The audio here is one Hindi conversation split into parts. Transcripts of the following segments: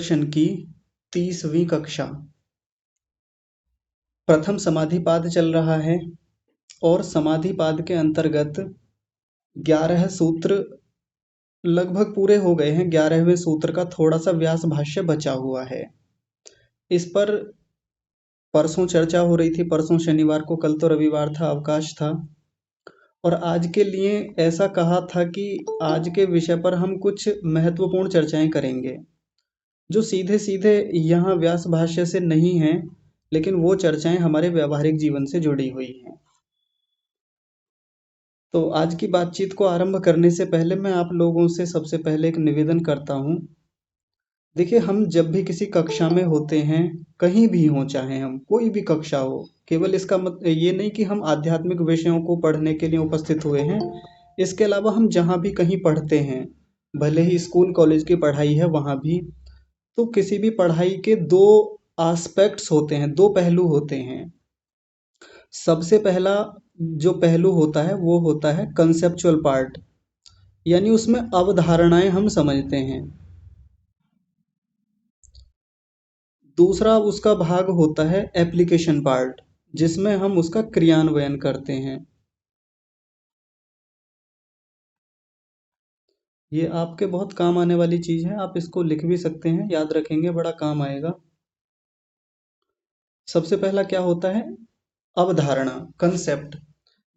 दर्शन की 30वीं कक्षा। प्रथम समाधिपाद चल रहा है और समाधिपाद के अंतर्गत 11 सूत्र लगभग पूरे हो गए हैं। 11वें सूत्र का थोड़ा सा व्यास भाष्य बचा हुआ है। इस पर परसों चर्चा हो रही थी, परसों शनिवार को, कल तो रविवार था, अवकाश था। और आज के लिए ऐसा कहा था कि आज के विषय पर हम कुछ महत्वपूर्ण चर्चाएं करेंगे जो सीधे सीधे यहाँ व्यास भाष्य से नहीं हैं, लेकिन वो चर्चाएं हमारे व्यावहारिक जीवन से जुड़ी हुई हैं। तो आज की बातचीत को आरंभ करने से पहले मैं आप लोगों से सबसे पहले एक निवेदन करता हूँ। देखिए, हम जब भी किसी कक्षा में होते हैं, कहीं भी हों, चाहे हम कोई भी कक्षा हो, केवल इसका मतलब ये नहीं कि हम आध्यात्मिक विषयों को पढ़ने के लिए उपस्थित हुए हैं। इसके अलावा हम जहाँ भी कहीं पढ़ते हैं, भले ही स्कूल कॉलेज की पढ़ाई है वहाँ भी, तो किसी भी पढ़ाई के दो एस्पेक्ट्स होते हैं, दो पहलू होते हैं। सबसे पहला जो पहलू होता है वो होता है कंसेप्चुअल पार्ट, यानी उसमें अवधारणाएं हम समझते हैं। दूसरा उसका भाग होता है एप्लीकेशन पार्ट, जिसमें हम उसका क्रियान्वयन करते हैं। ये आपके बहुत काम आने वाली चीज है, आप इसको लिख भी सकते हैं, याद रखेंगे, बड़ा काम आएगा। सबसे पहला क्या होता है? अवधारणा, कंसेप्ट।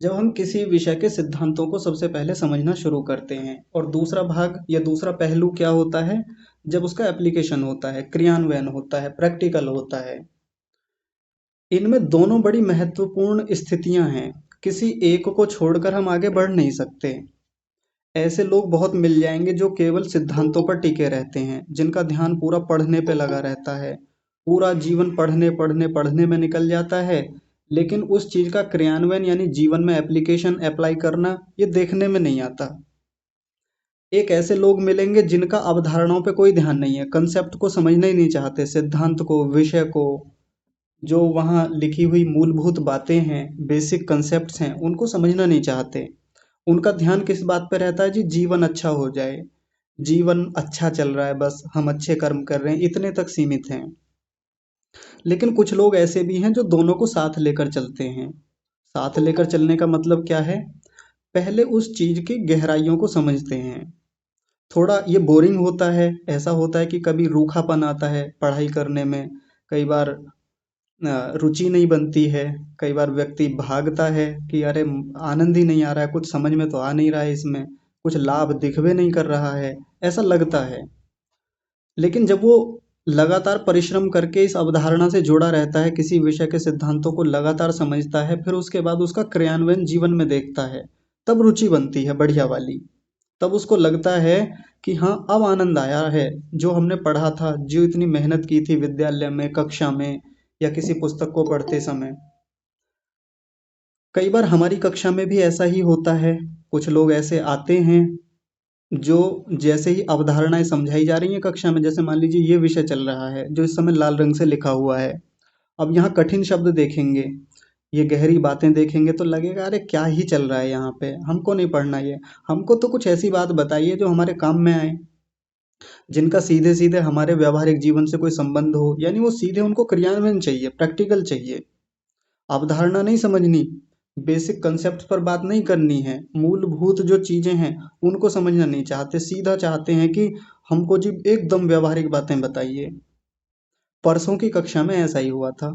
जब हम किसी विषय के सिद्धांतों को सबसे पहले समझना शुरू करते हैं। और दूसरा भाग या दूसरा पहलू क्या होता है? जब उसका एप्लीकेशन होता है, क्रियान्वयन होता है, प्रैक्टिकल होता है। इनमें दोनों बड़ी महत्वपूर्ण स्थितियां हैं। किसी एक को छोड़कर हम आगे बढ़ नहीं सकते। ऐसे लोग बहुत मिल जाएंगे जो केवल सिद्धांतों पर टिके रहते हैं, जिनका ध्यान पूरा पढ़ने पे लगा रहता है, पूरा जीवन पढ़ने पढ़ने पढ़ने में निकल जाता है, लेकिन उस चीज का क्रियान्वयन यानी जीवन में एप्लीकेशन अप्लाई करना ये देखने में नहीं आता। एक ऐसे लोग मिलेंगे जिनका अवधारणाओं पे कोई ध्यान नहीं है, कंसेप्ट को समझना ही नहीं चाहते, सिद्धांत को, विषय को, जो वहाँ लिखी हुई मूलभूत बातें हैं, बेसिक कंसेप्ट्स हैं, उनको समझना नहीं चाहते। उनका ध्यान किस बात पे रहता है जी? जीवन अच्छा हो जाए, जीवन अच्छा चल रहा है, बस हम अच्छे कर्म कर रहे हैं, इतने तक सीमित हैं। लेकिन कुछ लोग ऐसे भी हैं जो दोनों को साथ लेकर चलते हैं। साथ लेकर चलने का मतलब क्या है? पहले उस चीज की गहराइयों को समझते हैं। थोड़ा ये बोरिंग होता है, ऐसा होता है कि कभी रूखापन आता है पढ़ाई करने में, कई बार रुचि नहीं बनती है, कई बार व्यक्ति भागता है कि अरे आनंद ही नहीं आ रहा है, कुछ समझ में तो आ नहीं रहा है, इसमें कुछ लाभ दिखवे नहीं कर रहा है, ऐसा लगता है। लेकिन जब वो लगातार परिश्रम करके इस अवधारणा से जुड़ा रहता है, किसी विषय के सिद्धांतों को लगातार समझता है, फिर उसके बाद उसका क्रियान्वयन जीवन में देखता है, तब रुचि बनती है बढ़िया वाली। तब उसको लगता है कि हाँ, अब आनंद आया है, जो हमने पढ़ा था, जो इतनी मेहनत की थी विद्यालय में, कक्षा में, या किसी पुस्तक को पढ़ते समय। कई बार हमारी कक्षा में भी ऐसा ही होता है। कुछ लोग ऐसे आते हैं जो जैसे ही अवधारणाएं समझाई जा रही हैं कक्षा में, जैसे मान लीजिए ये विषय चल रहा है जो इस समय लाल रंग से लिखा हुआ है, अब यहाँ कठिन शब्द देखेंगे, ये गहरी बातें देखेंगे तो लगेगा अरे क्या ही चल रहा है यहाँ पे, हमको नहीं पढ़ना ये, हमको तो कुछ ऐसी बात बताइए जो हमारे काम में आए, जिनका सीधे सीधे हमारे व्यावहारिक जीवन से कोई संबंध हो, यानी वो सीधे उनको क्रियान्वयन चाहिए, प्रैक्टिकल चाहिए। अवधारणा नहीं समझनी, बेसिक कंसेप्ट पर बात नहीं करनी है, मूलभूत जो चीजें हैं उनको समझना नहीं चाहते, सीधा चाहते हैं कि हमको जी एकदम व्यावहारिक बातें बताइए। परसों की कक्षा में ऐसा ही हुआ था।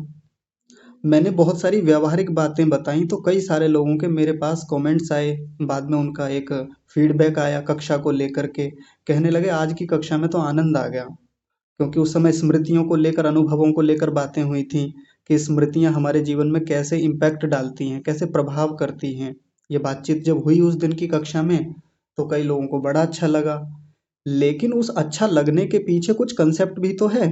मैंने बहुत सारी व्यावहारिक बातें बताई तो कई सारे लोगों के मेरे पास कमेंट्स आए, बाद में उनका एक फीडबैक आया कक्षा को लेकर के, कहने लगे आज की कक्षा में तो आनंद आ गया, क्योंकि उस समय स्मृतियों को लेकर, अनुभवों को लेकर बातें हुई थी कि स्मृतियां हमारे जीवन में कैसे इम्पैक्ट डालती हैं, कैसे प्रभाव करती हैं। ये बातचीत जब हुई उस दिन की कक्षा में तो कई लोगों को बड़ा अच्छा लगा, लेकिन उस अच्छा लगने के पीछे कुछ कंसेप्ट भी तो है।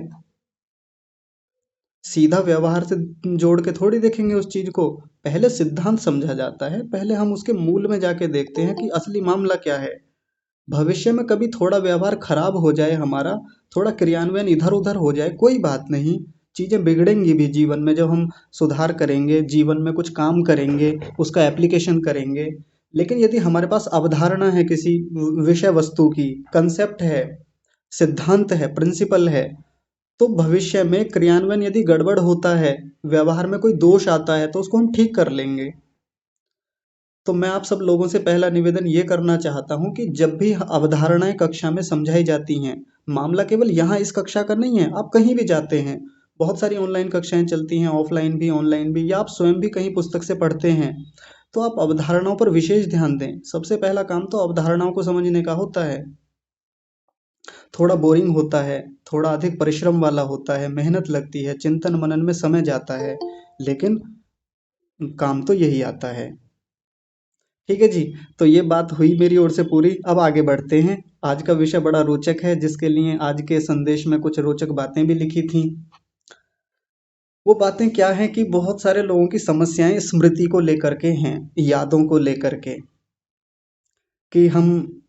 सीधा व्यवहार से जोड़ के थोड़ी देखेंगे उस चीज को, पहले सिद्धांत समझा जाता है, पहले हम उसके मूल में जाके देखते हैं कि असली मामला क्या है। भविष्य में कभी थोड़ा व्यवहार खराब हो जाए हमारा, थोड़ा क्रियान्वयन इधर उधर हो जाए, कोई बात नहीं, चीजें बिगड़ेंगी भी जीवन में, जब हम सुधार करेंगे, जीवन में कुछ काम करेंगे, उसका एप्लीकेशन करेंगे। लेकिन यदि हमारे पास अवधारणा है किसी विषय वस्तु की, कंसेप्ट है, सिद्धांत है, प्रिंसिपल है, तो भविष्य में क्रियान्वयन यदि गड़बड़ होता है, व्यवहार में कोई दोष आता है, तो उसको हम ठीक कर लेंगे। तो मैं आप सब लोगों से पहला निवेदन ये करना चाहता हूँ कि जब भी अवधारणाएं कक्षा में समझाई जाती हैं, मामला केवल यहाँ इस कक्षा का नहीं है, आप कहीं भी जाते हैं, बहुत सारी ऑनलाइन कक्षाएं चलती हैं, ऑफलाइन भी ऑनलाइन भी, या आप स्वयं भी कहीं पुस्तक से पढ़ते हैं, तो आप अवधारणाओं पर विशेष ध्यान दें। सबसे पहला काम तो अवधारणाओं को समझने का होता है। थोड़ा बोरिंग होता है, थोड़ा अधिक परिश्रम वाला होता है, मेहनत लगती है, चिंतन मनन में समय जाता है, लेकिन काम तो यही आता है। ठीक है जी। तो ये बात हुई मेरी ओर से पूरी। अब आगे बढ़ते हैं। आज का विषय बड़ा रोचक है, जिसके लिए आज के संदेश में कुछ रोचक बातें भी लिखी थी। वो बातें क्या हैं कि बहुत सारे लोगों की समस्याएं स्मृति को लेकर के हैं, यादों को लेकर के, कि हम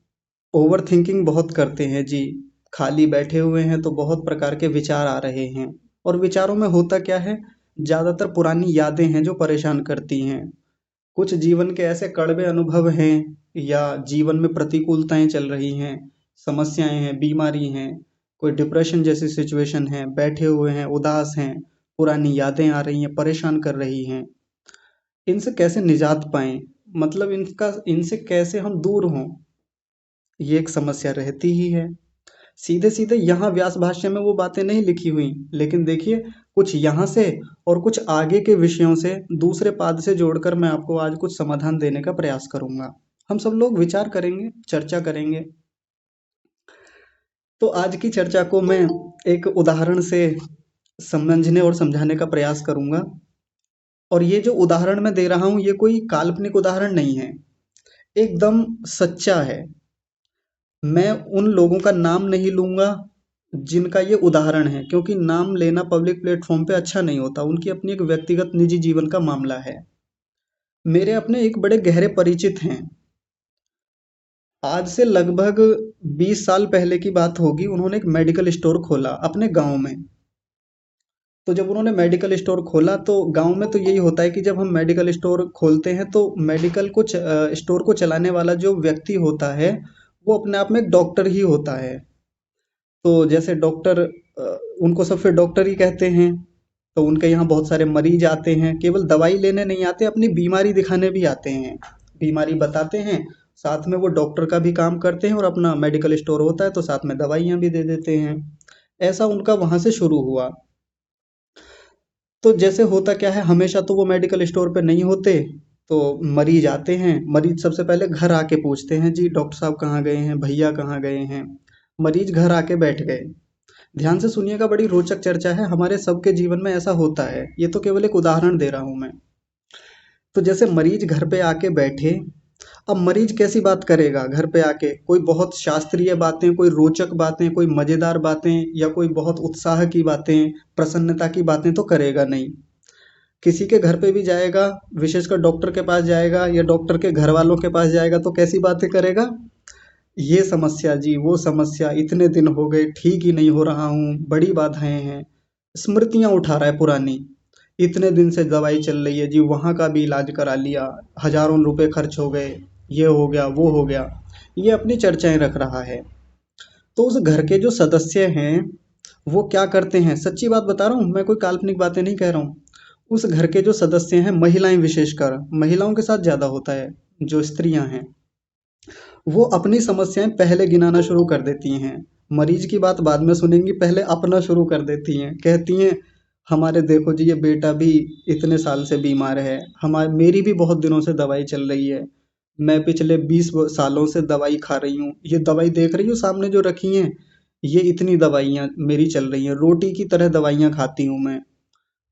ओवर थिंकिंग बहुत करते हैं जी। खाली बैठे हुए हैं तो बहुत प्रकार के विचार आ रहे हैं, और विचारों में होता क्या है, ज्यादातर पुरानी यादें हैं जो परेशान करती हैं। कुछ जीवन के ऐसे कड़वे अनुभव हैं, या जीवन में प्रतिकूलताएं चल रही हैं, समस्याएं हैं, बीमारी हैं, कोई डिप्रेशन जैसी सिचुएशन है, बैठे हुए हैं, उदास हैं, पुरानी यादें आ रही हैं, परेशान कर रही हैं। इनसे कैसे निजात पाएं, मतलब इनसे कैसे हम दूर हों, ये एक समस्या रहती ही है। सीधे सीधे यहाँ व्यास भाष्य में वो बातें नहीं लिखी हुई, लेकिन देखिए, कुछ यहाँ से और कुछ आगे के विषयों से दूसरे पाद से जोड़कर मैं आपको आज कुछ समाधान देने का प्रयास करूंगा। हम सब लोग विचार करेंगे, चर्चा करेंगे। तो आज की चर्चा को मैं एक उदाहरण से समझने और समझाने का प्रयास करूंगा। और ये जो उदाहरण मैं दे रहा हूँ, ये कोई काल्पनिक उदाहरण नहीं है, एकदम सच्चा है। मैं उन लोगों का नाम नहीं लूंगा जिनका ये उदाहरण है, क्योंकि नाम लेना पब्लिक प्लेटफॉर्म पे अच्छा नहीं होता। उनकी अपनी एक व्यक्तिगत निजी जीवन का मामला है। मेरे अपने एक बड़े गहरे परिचित हैं। आज से लगभग 20 साल पहले की बात होगी, उन्होंने एक मेडिकल स्टोर खोला अपने गांव में। तो जब उन्होंने मेडिकल स्टोर खोला, तो गांव में तो यही होता है कि जब हम मेडिकल स्टोर खोलते हैं तो मेडिकल को स्टोर को चलाने वाला जो व्यक्ति होता है, वो अपने आप में एक डॉक्टर ही होता है। तो जैसे डॉक्टर, उनको सब फिर डॉक्टर ही कहते हैं। तो उनके यहाँ बहुत सारे मरीज आते हैं, केवल दवाई लेने नहीं आते, अपनी बीमारी दिखाने भी आते हैं, बीमारी बताते हैं, साथ में वो डॉक्टर का भी काम करते हैं, और अपना मेडिकल स्टोर होता है तो साथ में दवाइयाँ भी दे देते हैं। ऐसा उनका वहाँ से शुरू हुआ। तो जैसे होता क्या है, हमेशा तो वो मेडिकल स्टोर पे नहीं होते। तो मरीज आते हैं, मरीज सबसे पहले घर आके पूछते हैं, जी डॉक्टर साहब कहाँ गए हैं, भैया कहाँ गए हैं। मरीज घर आके बैठ गए। ध्यान से सुनिएगा, बड़ी रोचक चर्चा है, हमारे सबके जीवन में ऐसा होता है, ये तो केवल एक उदाहरण दे रहा हूं मैं। तो जैसे मरीज घर पे आके बैठे, अब मरीज कैसी बात करेगा घर पे आके, कोई बहुत शास्त्रीय बातें, कोई रोचक बातें, कोई मजेदार बातें, या कोई बहुत उत्साह की बातें, प्रसन्नता की बातें तो करेगा नहीं। किसी के घर पे भी जाएगा, विशेषकर डॉक्टर के पास जाएगा या डॉक्टर के घर वालों के पास जाएगा, तो कैसी बातें करेगा, ये समस्या जी, वो समस्या, इतने दिन हो गए ठीक ही नहीं हो रहा हूँ, बड़ी बाधाएं हैं, स्मृतियां उठा रहा है पुरानी। इतने दिन से दवाई चल रही है जी, वहाँ का भी इलाज करा लिया, हजारों रुपए खर्च हो गए, ये हो गया वो हो गया, ये अपनी चर्चाएं रख रहा है। तो उस घर के जो सदस्य हैं, वो क्या करते हैं, सच्ची बात बता रहा हूँ मैं, कोई काल्पनिक बातें नहीं कह रहा हूँ। उस घर के जो सदस्य हैं, महिलाएं, विशेषकर महिलाओं के साथ ज्यादा होता है, जो स्त्रियां हैं, वो अपनी समस्याएं पहले गिनाना शुरू कर देती हैं। मरीज की बात बाद में सुनेंगी, पहले अपना शुरू कर देती हैं। कहती हैं, हमारे देखो जी, ये बेटा भी इतने साल से बीमार है, हमारे मेरी भी बहुत दिनों से दवाई चल रही है, मैं पिछले 20 सालों से दवाई खा रही हूँ, ये दवाई देख रही हूँ सामने जो रखी हैं, ये इतनी दवाइयाँ मेरी चल रही हैं, रोटी की तरह दवाइयाँ खाती हूँ मैं,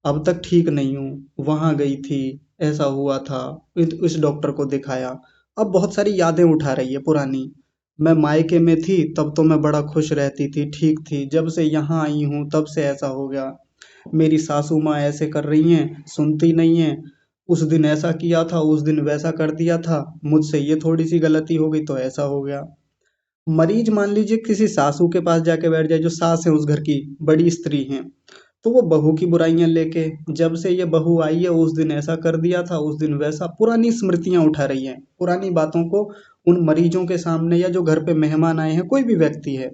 अब तक ठीक नहीं हूँ, वहाँ गई थी, ऐसा हुआ था, इस डॉक्टर को दिखाया। अब बहुत सारी यादें उठा रही है पुरानी। मैं मायके में थी तब तो मैं बड़ा खुश रहती थी, ठीक थी, जब से यहाँ आई हूँ तब से ऐसा हो गया, मेरी सासू माँ ऐसे कर रही हैं, सुनती नहीं है, उस दिन ऐसा किया था, उस दिन वैसा कर दिया था, मुझसे ये थोड़ी सी गलती हो गई तो ऐसा हो गया। मरीज मान लीजिए किसी सासू के पास जाके बैठ जाए, जो सास है उस घर की, बड़ी स्त्री हैं, तो वो बहू की बुराइयां लेके, जब से ये बहू आई है उस दिन ऐसा कर दिया था, उस दिन वैसा, पुरानी स्मृतियां उठा रही हैं, पुरानी बातों को उन मरीजों के सामने, या जो घर पे मेहमान आए हैं, कोई भी व्यक्ति है,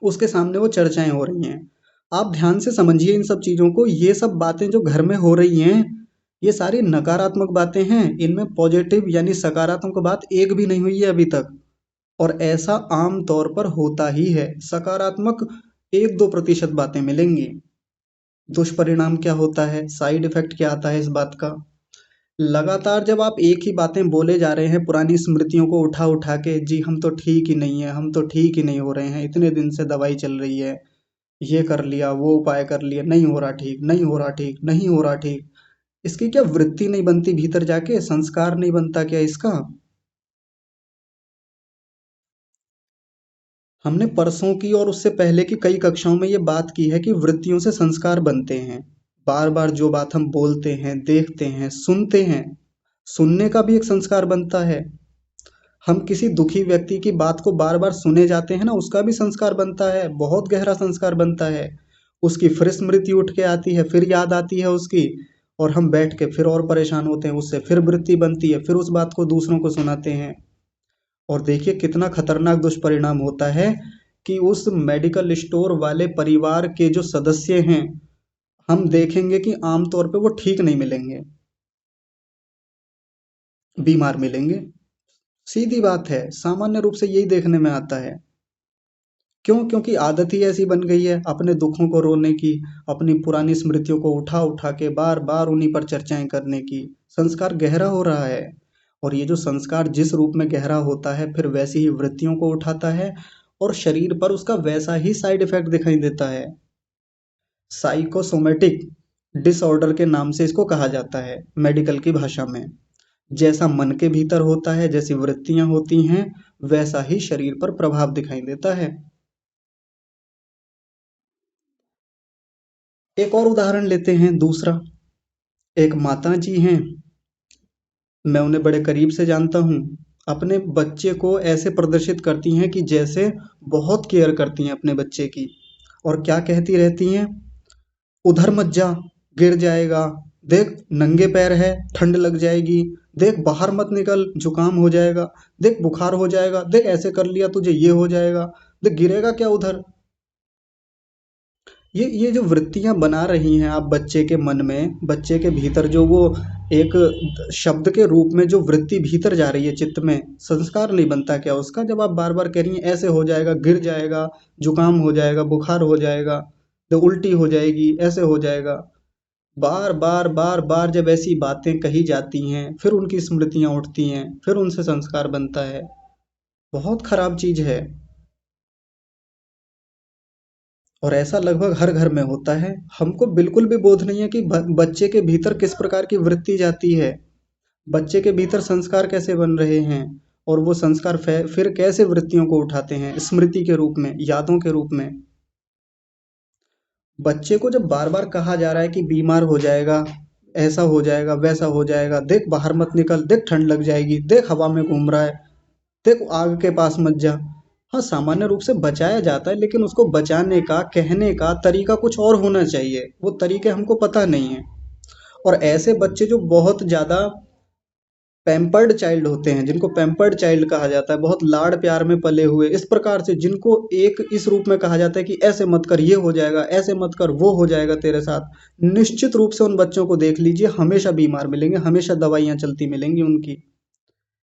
उसके सामने वो चर्चाएं हो रही हैं। आप ध्यान से समझिए इन सब चीज़ों को। ये सब बातें जो घर में हो रही हैं, ये सारी नकारात्मक बातें हैं। इनमें पॉजिटिव यानी सकारात्मक बात एक भी नहीं हुई है अभी तक। और ऐसा आम तौर पर होता ही है। सकारात्मक 1-2% बातें मिलेंगी। दुष्परिणाम क्या होता है, साइड इफेक्ट क्या आता है इस बात का। लगातार जब आप एक ही बातें बोले जा रहे हैं, पुरानी स्मृतियों को उठा उठा के, जी हम तो ठीक ही नहीं है, हम तो ठीक ही नहीं हो रहे हैं, इतने दिन से दवाई चल रही है, ये कर लिया, वो उपाय कर लिया, नहीं हो रहा ठीक, नहीं हो रहा ठीक, नहीं हो रहा ठीक। इसकी क्या वृत्ति नहीं बनती भीतर जाके, संस्कार नहीं बनता क्या इसका। हमने परसों की और उससे पहले की कई कक्षाओं में ये बात की है कि वृत्तियों से संस्कार बनते हैं। बार बार जो बात हम बोलते हैं, देखते हैं, सुनते हैं, सुनने का भी एक संस्कार बनता है। हम किसी दुखी व्यक्ति की बात को बार बार सुने जाते हैं ना, उसका भी संस्कार बनता है, बहुत गहरा संस्कार बनता है। उसकी फिर स्मृति उठ के आती है, फिर याद आती है उसकी, और हम बैठ के फिर और परेशान होते हैं, उससे फिर वृत्ति बनती है, फिर उस बात को दूसरों को सुनाते हैं। और देखिए कितना खतरनाक दुष्परिणाम होता है कि उस मेडिकल स्टोर वाले परिवार के जो सदस्य हैं, हम देखेंगे कि आमतौर पे वो ठीक नहीं मिलेंगे, बीमार मिलेंगे। सीधी बात है, सामान्य रूप से यही देखने में आता है। क्यों? क्योंकि आदत ही ऐसी बन गई है अपने दुखों को रोने की, अपनी पुरानी स्मृतियों को उठा उठा के बार बार उन्हीं पर चर्चाएं करने की। संस्कार गहरा हो रहा है, और ये जो संस्कार जिस रूप में गहरा होता है, फिर वैसी ही वृत्तियों को उठाता है, और शरीर पर उसका वैसा ही साइड इफेक्ट दिखाई देता है। साइकोसोमेटिक डिसऑर्डर के नाम से इसको कहा जाता है मेडिकल की भाषा में। जैसा मन के भीतर होता है, जैसी वृत्तियां होती हैं, वैसा ही शरीर पर प्रभाव दिखाई देता है। एक और उदाहरण लेते हैं, दूसरा। एक माता जी हैं, मैं उन्हें बड़े करीब से जानता हूँ। अपने बच्चे को ऐसे प्रदर्शित करती हैं कि जैसे बहुत केयर करती हैं अपने बच्चे की। और क्या कहती रहती हैं, उधर मत जा, गिर जाएगा, देख नंगे पैर है, ठंड लग जाएगी, देख बाहर मत निकल, जुकाम हो जाएगा, देख बुखार हो जाएगा, देख ऐसे कर लिया तुझे ये हो जाएगा, देख गिरेगा क्या उधर। ये जो वृत्तियां बना रही हैं आप बच्चे के मन में, बच्चे के भीतर जो वो एक शब्द के रूप में जो वृत्ति भीतर जा रही है चित्त में, संस्कार नहीं बनता क्या उसका? जब आप बार बार कह रही हैं ऐसे हो जाएगा, गिर जाएगा, जुकाम हो जाएगा, बुखार हो जाएगा, तो उल्टी हो जाएगी, ऐसे हो जाएगा, बार बार बार बार जब ऐसी बातें कही जाती हैं, फिर उनकी स्मृतियां उठती हैं, फिर उनसे संस्कार बनता है। बहुत खराब चीज है। और ऐसा लगभग हर घर में होता है। हमको बिल्कुल भी बोध नहीं है कि बच्चे के भीतर किस प्रकार की वृत्ति जाती है, बच्चे के भीतर संस्कार कैसे बन रहे हैं, और वो संस्कार फिर कैसे वृत्तियों को उठाते हैं स्मृति के रूप में, यादों के रूप में। बच्चे को जब बार बार कहा जा रहा है कि बीमार हो जाएगा, ऐसा हो जाएगा, वैसा हो जाएगा, देख बाहर मत निकल, देख ठंड लग जाएगी, देख हवा में घूम रहा है, देख आग के पास मत जा। हाँ, सामान्य रूप से बचाया जाता है, लेकिन उसको बचाने का, कहने का तरीका कुछ और होना चाहिए। वो तरीके हमको पता नहीं है। और ऐसे बच्चे जो बहुत ज़्यादा पैम्पर्ड चाइल्ड होते हैं, जिनको पैम्पर्ड चाइल्ड कहा जाता है, बहुत लाड़ प्यार में पले हुए, इस प्रकार से जिनको एक इस रूप में कहा जाता है कि ऐसे मत कर, ये हो जाएगा, ऐसे मत कर, वो हो जाएगा तेरे साथ, निश्चित रूप से उन बच्चों को देख लीजिए, हमेशा बीमार मिलेंगे, हमेशा दवाइयाँ चलती मिलेंगी उनकी।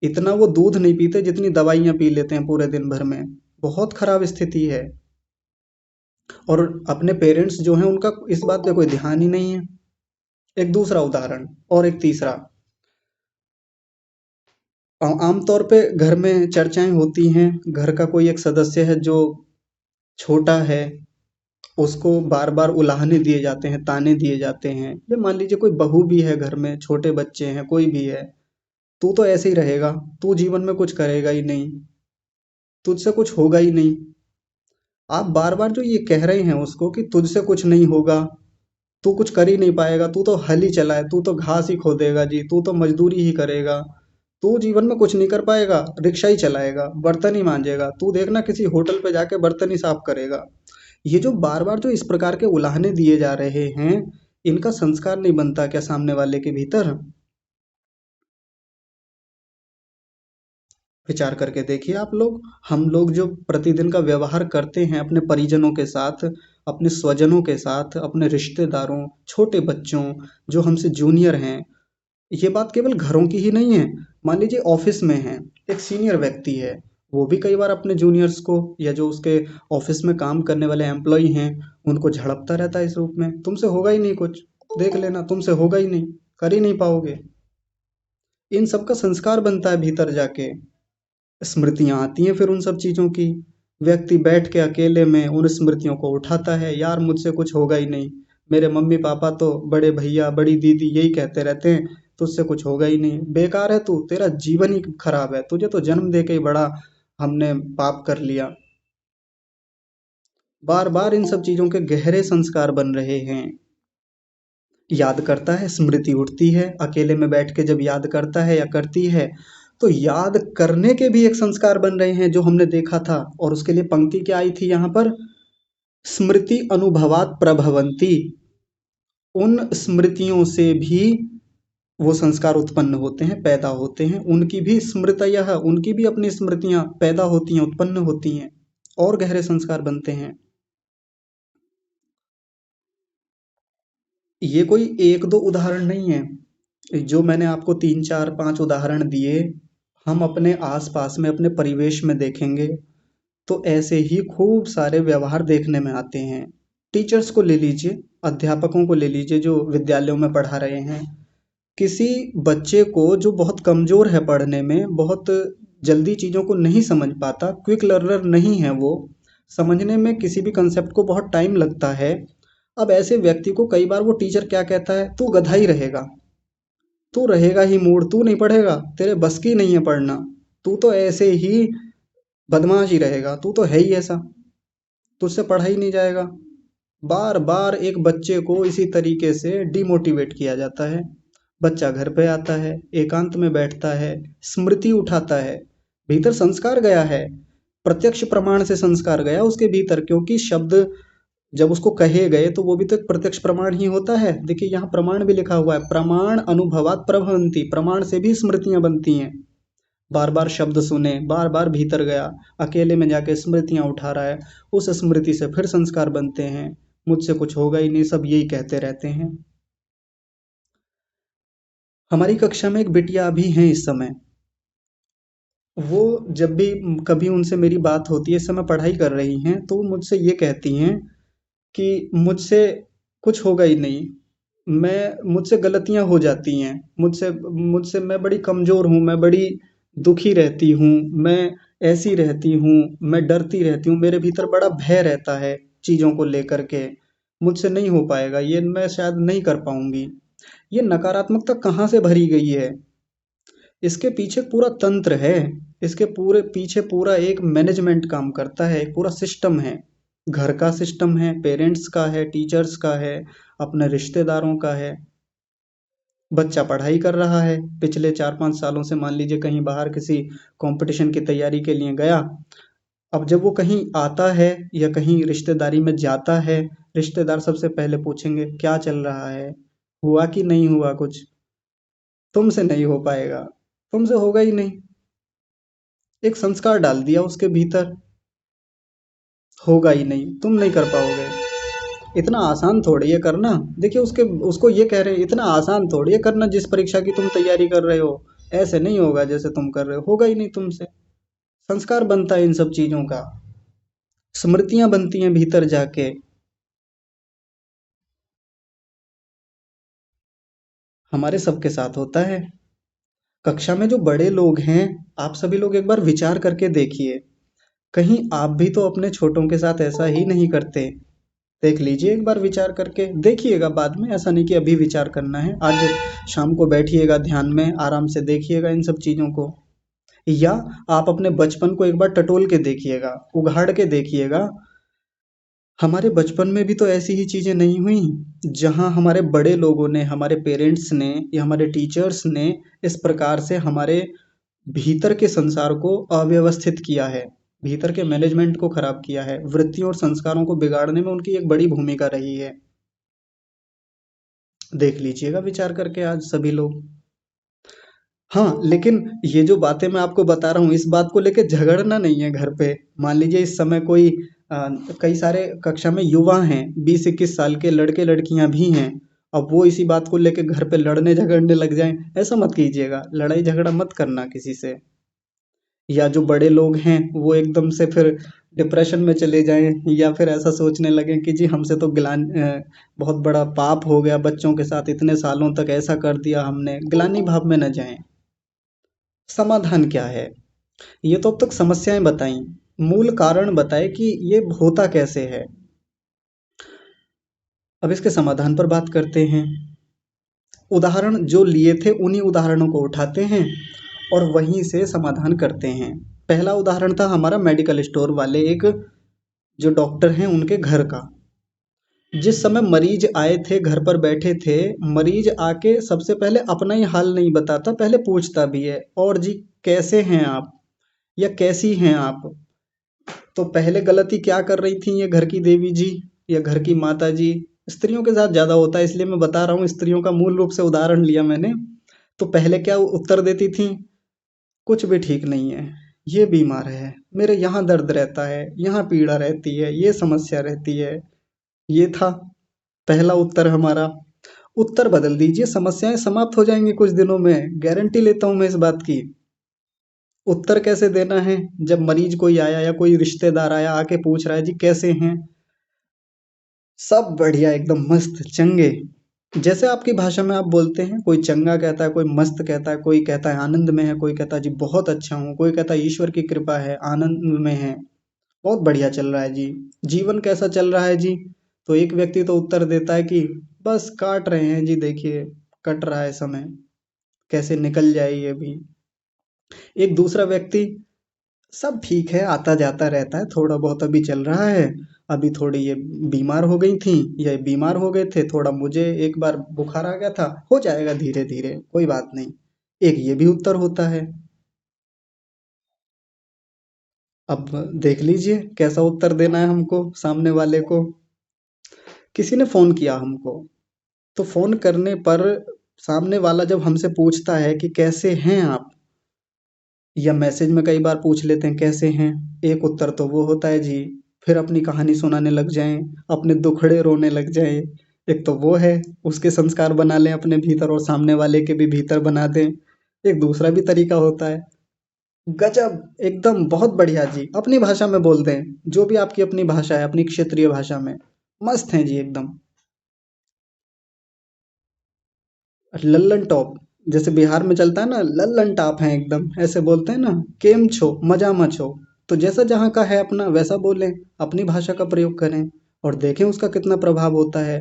इतना वो दूध नहीं पीते जितनी दवाइयाँ पी लेते हैं पूरे दिन भर में। बहुत खराब स्थिति है। और अपने पेरेंट्स जो हैं उनका इस बात पे कोई ध्यान ही नहीं है। एक दूसरा उदाहरण, और एक तीसरा। आमतौर पे घर में चर्चाएं होती हैं, घर का कोई एक सदस्य है जो छोटा है, उसको बार बार उलाहने दिए जाते हैं, ताने दिए जाते हैं, या मान लीजिए कोई बहू भी है घर में, छोटे बच्चे हैं, कोई भी है, तू तो ऐसे ही रहेगा, तू जीवन में कुछ करेगा ही नहीं, तुझसे कुछ होगा ही नहीं। आप बार बार जो ये कह रहे हैं उसको कि तुझसे कुछ नहीं होगा, तू कुछ कर ही नहीं पाएगा, तू तो हल ही चलाए, तू तो घास ही खोदेगा जी, तू तो मजदूरी ही करेगा, तू जीवन में कुछ नहीं कर पाएगा, रिक्शा ही चलाएगा, बर्तन ही मांजेगा, तू देखना किसी होटल पे जाके बर्तन ही साफ करेगा। ये जो बार बार जो इस प्रकार के उलाहने दिए जा रहे हैं, इनका संस्कार नहीं बनता क्या सामने वाले के भीतर? विचार करके देखिए आप लोग। हम लोग जो प्रतिदिन का व्यवहार करते हैं अपने परिजनों के साथ, अपने स्वजनों के साथ, अपने रिश्तेदारों, छोटे बच्चों, जो हमसे जूनियर हैं, ये बात केवल घरों की ही नहीं है। मान लीजिए ऑफिस में है, एक सीनियर व्यक्ति है, वो भी कई बार अपने जूनियर्स को या जो उसके ऑफिस में काम करने वाले एम्प्लॉय हैं, उनको झड़पता रहता है इस रूप में, तुमसे होगा ही नहीं कुछ, देख लेना तुमसे होगा ही नहीं, कर ही नहीं पाओगे। इन सब का संस्कार बनता है भीतर जाके, स्मृतियां आती हैं फिर उन सब चीजों की। व्यक्ति बैठ के अकेले में उन स्मृतियों को उठाता है, यार मुझसे कुछ होगा ही नहीं, मेरे मम्मी पापा तो, बड़े भैया बड़ी दीदी यही कहते रहते हैं, तुझसे कुछ होगा ही नहीं, बेकार है तू, तेरा जीवन ही खराब है, तुझे तो जन्म दे के ही बड़ा हमने पाप कर लिया। बार बार इन सब चीजों के गहरे संस्कार बन रहे हैं। याद करता है, स्मृति उठती है, अकेले में बैठ के जब याद करता है या करती है, तो याद करने के भी एक संस्कार बन रहे हैं जो हमने देखा था। और उसके लिए पंक्ति क्या आई थी यहाँ पर, स्मृति अनुभवात प्रभवंती। उन स्मृतियों से भी वो संस्कार उत्पन्न होते हैं, पैदा होते हैं, उनकी भी स्मृतयः, उनकी भी अपनी स्मृतियां पैदा होती हैं, उत्पन्न होती हैं, और गहरे संस्कार बनते हैं। ये कोई एक दो उदाहरण नहीं है, जो मैंने आपको तीन चार पांच उदाहरण दिए, हम अपने आसपास में, अपने परिवेश में देखेंगे तो ऐसे ही खूब सारे व्यवहार देखने में आते हैं। टीचर्स को ले लीजिए, अध्यापकों को ले लीजिए जो विद्यालयों में पढ़ा रहे हैं, किसी बच्चे को जो बहुत कमजोर है पढ़ने में, बहुत जल्दी चीजों को नहीं समझ पाता, क्विक लर्नर नहीं है वो, समझने में किसी भी कंसेप्ट को बहुत टाइम लगता है, अब ऐसे व्यक्ति को कई बार वो टीचर क्या कहता है, तू गधा ही रहेगा, तू रहेगा ही मूड, तू नहीं पढ़ेगा, तेरे बस की नहीं है पढ़ना, तू तो ऐसे ही बदमाश ही रहेगा, तू तो है ही ऐसा, तुझसे पढ़ा ही नहीं जाएगा। बार बार एक बच्चे को इसी तरीके से डिमोटिवेट किया जाता है। बच्चा घर पे आता है, एकांत में बैठता है, स्मृति उठाता है, भीतर संस्कार गया है, प्रत्यक्ष प्रमाण से संस्कार गया उसके भीतर, क्योंकि शब्द जब उसको कहे गए तो वो भी तो एक प्रत्यक्ष प्रमाण ही होता है। देखिए यहाँ प्रमाण भी लिखा हुआ है, प्रमाण अनुभवात प्रभवन्ति, प्रमाण से भी स्मृतियां बनती हैं। बार बार शब्द सुने, बार बार भीतर गया, अकेले में जाके स्मृतियां उठा रहा है, उस स्मृति से फिर संस्कार बनते हैं। मुझसे कुछ होगा ही नहीं, सब यही कहते रहते हैं। हमारी कक्षा में एक बिटिया भी हैं इस समय, वो जब भी कभी उनसे मेरी बात होती है, इस समय पढ़ाई कर रही हैं, तो वो मुझसे ये कहती हैं कि मुझसे कुछ होगा ही नहीं, मैं मुझसे गलतियां हो जाती हैं, मुझसे मुझसे मैं बड़ी कमजोर हूँ, मैं बड़ी दुखी रहती हूँ, मैं ऐसी रहती हूँ, मैं डरती रहती हूँ, मेरे भीतर बड़ा भय रहता है चीजों को लेकर के, मुझसे नहीं हो पाएगा ये, मैं शायद नहीं कर पाऊंगी। ये नकारात्मकता कहाँ से भरी गई है? इसके पीछे पूरा तंत्र है, इसके पूरे पीछे पूरा एक मैनेजमेंट काम करता है, एक पूरा सिस्टम है। घर का सिस्टम है, पेरेंट्स का है, टीचर्स का है, अपने रिश्तेदारों का है। बच्चा पढ़ाई कर रहा है, पिछले 4-5 सालों से मान लीजिए कहीं बाहर किसी कंपटीशन की तैयारी के लिए गया, अब जब वो कहीं आता है या कहीं रिश्तेदारी में जाता है, रिश्तेदार सबसे पहले पूछेंगे क्या चल रहा है, हुआ कि नहीं हुआ कुछ, तुमसे नहीं हो पाएगा, तुमसे होगा ही नहीं। एक संस्कार डाल दिया उसके भीतर, होगा ही नहीं, तुम नहीं कर पाओगे, इतना आसान थोड़ी है करना। देखिए उसके उसको ये कह रहे हैं इतना आसान थोड़ी है करना, जिस परीक्षा की तुम तैयारी कर रहे हो ऐसे नहीं होगा जैसे तुम कर रहे हो, होगा ही नहीं तुमसे। संस्कार बनता है इन सब चीजों का, स्मृतियां बनती हैं भीतर जाके। हमारे सबके साथ होता है। कक्षा में जो बड़े लोग हैं, आप सभी लोग एक बार विचार करके देखिए, कहीं आप भी तो अपने छोटों के साथ ऐसा ही नहीं करते? देख लीजिए, एक बार विचार करके देखिएगा, बाद में, ऐसा नहीं कि अभी विचार करना है, आज शाम को बैठिएगा ध्यान में, आराम से देखिएगा इन सब चीजों को। या आप अपने बचपन को एक बार टटोल के देखिएगा, उघाड़ के देखिएगा, हमारे बचपन में भी तो ऐसी ही चीजें नहीं हुई, जहां हमारे बड़े लोगों ने, हमारे पेरेंट्स ने या हमारे टीचर्स ने इस प्रकार से हमारे भीतर के संसार को अव्यवस्थित किया है, भीतर के मैनेजमेंट को खराब किया है, वृत्तियों और संस्कारों को बिगाड़ने में उनकी एक बड़ी भूमिका रही है। देख लीजिएगा विचार करके आज सभी लोग। हाँ, लेकिन ये जो बातें मैं आपको बता रहा हूँ, इस बात को लेके झगड़ना नहीं है घर पे। मान लीजिए इस समय कोई कई सारे कक्षा में युवा हैं, 20-21 साल के लड़के लड़कियां भी हैं। अब वो इसी बात को लेके घर पे लड़ने झगड़ने लग जाएं, ऐसा मत कीजिएगा। लड़ाई झगड़ा मत करना किसी से। या जो बड़े लोग हैं वो एकदम से फिर डिप्रेशन में चले जाएं, या फिर ऐसा सोचने लगें कि जी हमसे तो बहुत बड़ा पाप हो गया, बच्चों के साथ इतने सालों तक ऐसा कर दिया हमने। ग्लानि भाव में न जाएं। समाधान क्या है? ये तो अब तक समस्याएं बताई, मूल कारण बताए कि ये होता कैसे है। अब इसके समाधान पर बात करते हैं। उदाहरण जो लिए थे उन्हीं उदाहरणों को उठाते हैं और वहीं से समाधान करते हैं। पहला उदाहरण था हमारा मेडिकल स्टोर वाले एक जो डॉक्टर हैं उनके घर का। जिस समय मरीज आए थे, घर पर बैठे थे, मरीज आके सबसे पहले अपना ही हाल नहीं बताता, पहले पूछता भी है, और जी कैसे हैं आप, या कैसी हैं आप। तो पहले गलती क्या कर रही थी ये घर की देवी जी या घर की माता जी? स्त्रियों के साथ ज्यादा होता है, इसलिए मैं बता रहा हूँ, स्त्रियों का मूल रूप से उदाहरण लिया मैंने। तो पहले क्या उत्तर देती थी? कुछ भी ठीक नहीं है, ये बीमार है, मेरे यहाँ दर्द रहता है, यहाँ पीड़ा रहती है, ये समस्या रहती है। ये था पहला उत्तर हमारा। उत्तर बदल दीजिए, समस्याएं समाप्त हो जाएंगी कुछ दिनों में, गारंटी लेता हूं मैं इस बात की। उत्तर कैसे देना है? जब मरीज कोई आया या कोई रिश्तेदार आया आके पूछ रहा है जी कैसे हैं, सब बढ़िया, एकदम मस्त चंगे। जैसे आपकी भाषा में आप बोलते हैं, कोई चंगा कहता है, कोई मस्त कहता है, कोई कहता है आनंद में है, कोई कहता है जी बहुत अच्छा हूँ, कोई कहता है ईश्वर की कृपा है, आनंद में है, बहुत बढ़िया चल रहा है जी। जीवन कैसा चल रहा है जी? तो एक व्यक्ति तो उत्तर देता है कि बस काट रहे हैं जी, देखिए कट रहा है समय, कैसे निकल जाए ये भी। एक दूसरा व्यक्ति, सब ठीक है, आता जाता रहता है, थोड़ा बहुत अभी चल रहा है, अभी थोड़ी ये बीमार हो गई थी, ये बीमार हो गए थे, थोड़ा मुझे एक बार बुखार आ गया था, हो जाएगा धीरे धीरे, कोई बात नहीं। एक ये भी उत्तर होता है। अब देख लीजिए कैसा उत्तर देना है हमको सामने वाले को। किसी ने फोन किया हमको, तो फोन करने पर सामने वाला जब हमसे पूछता है कि कैसे हैं आप, या मैसेज में कई बार पूछ लेते हैं कैसे हैं, एक उत्तर तो वो होता है जी, फिर अपनी कहानी सुनाने लग जाएं, अपने दुखड़े रोने लग जाएं। एक तो वो है, उसके संस्कार बना लें अपने भीतर और सामने वाले के भी भीतर बना दें। एक दूसरा भी तरीका होता है, गजब, एकदम बहुत बढ़िया जी, अपनी भाषा में बोल दें, जो भी आपकी अपनी भाषा है, अपनी क्षेत्रीय भाषा में, मस्त है जी एकदम। लल्लन टॉप, जैसे बिहार में चलता है ना, लल्लन टॉप है एकदम, ऐसे बोलते हैं ना, केम छो, मजा मच हो। तो जैसा जहाँ का है अपना वैसा बोलें, अपनी भाषा का प्रयोग करें और देखें उसका कितना प्रभाव होता है।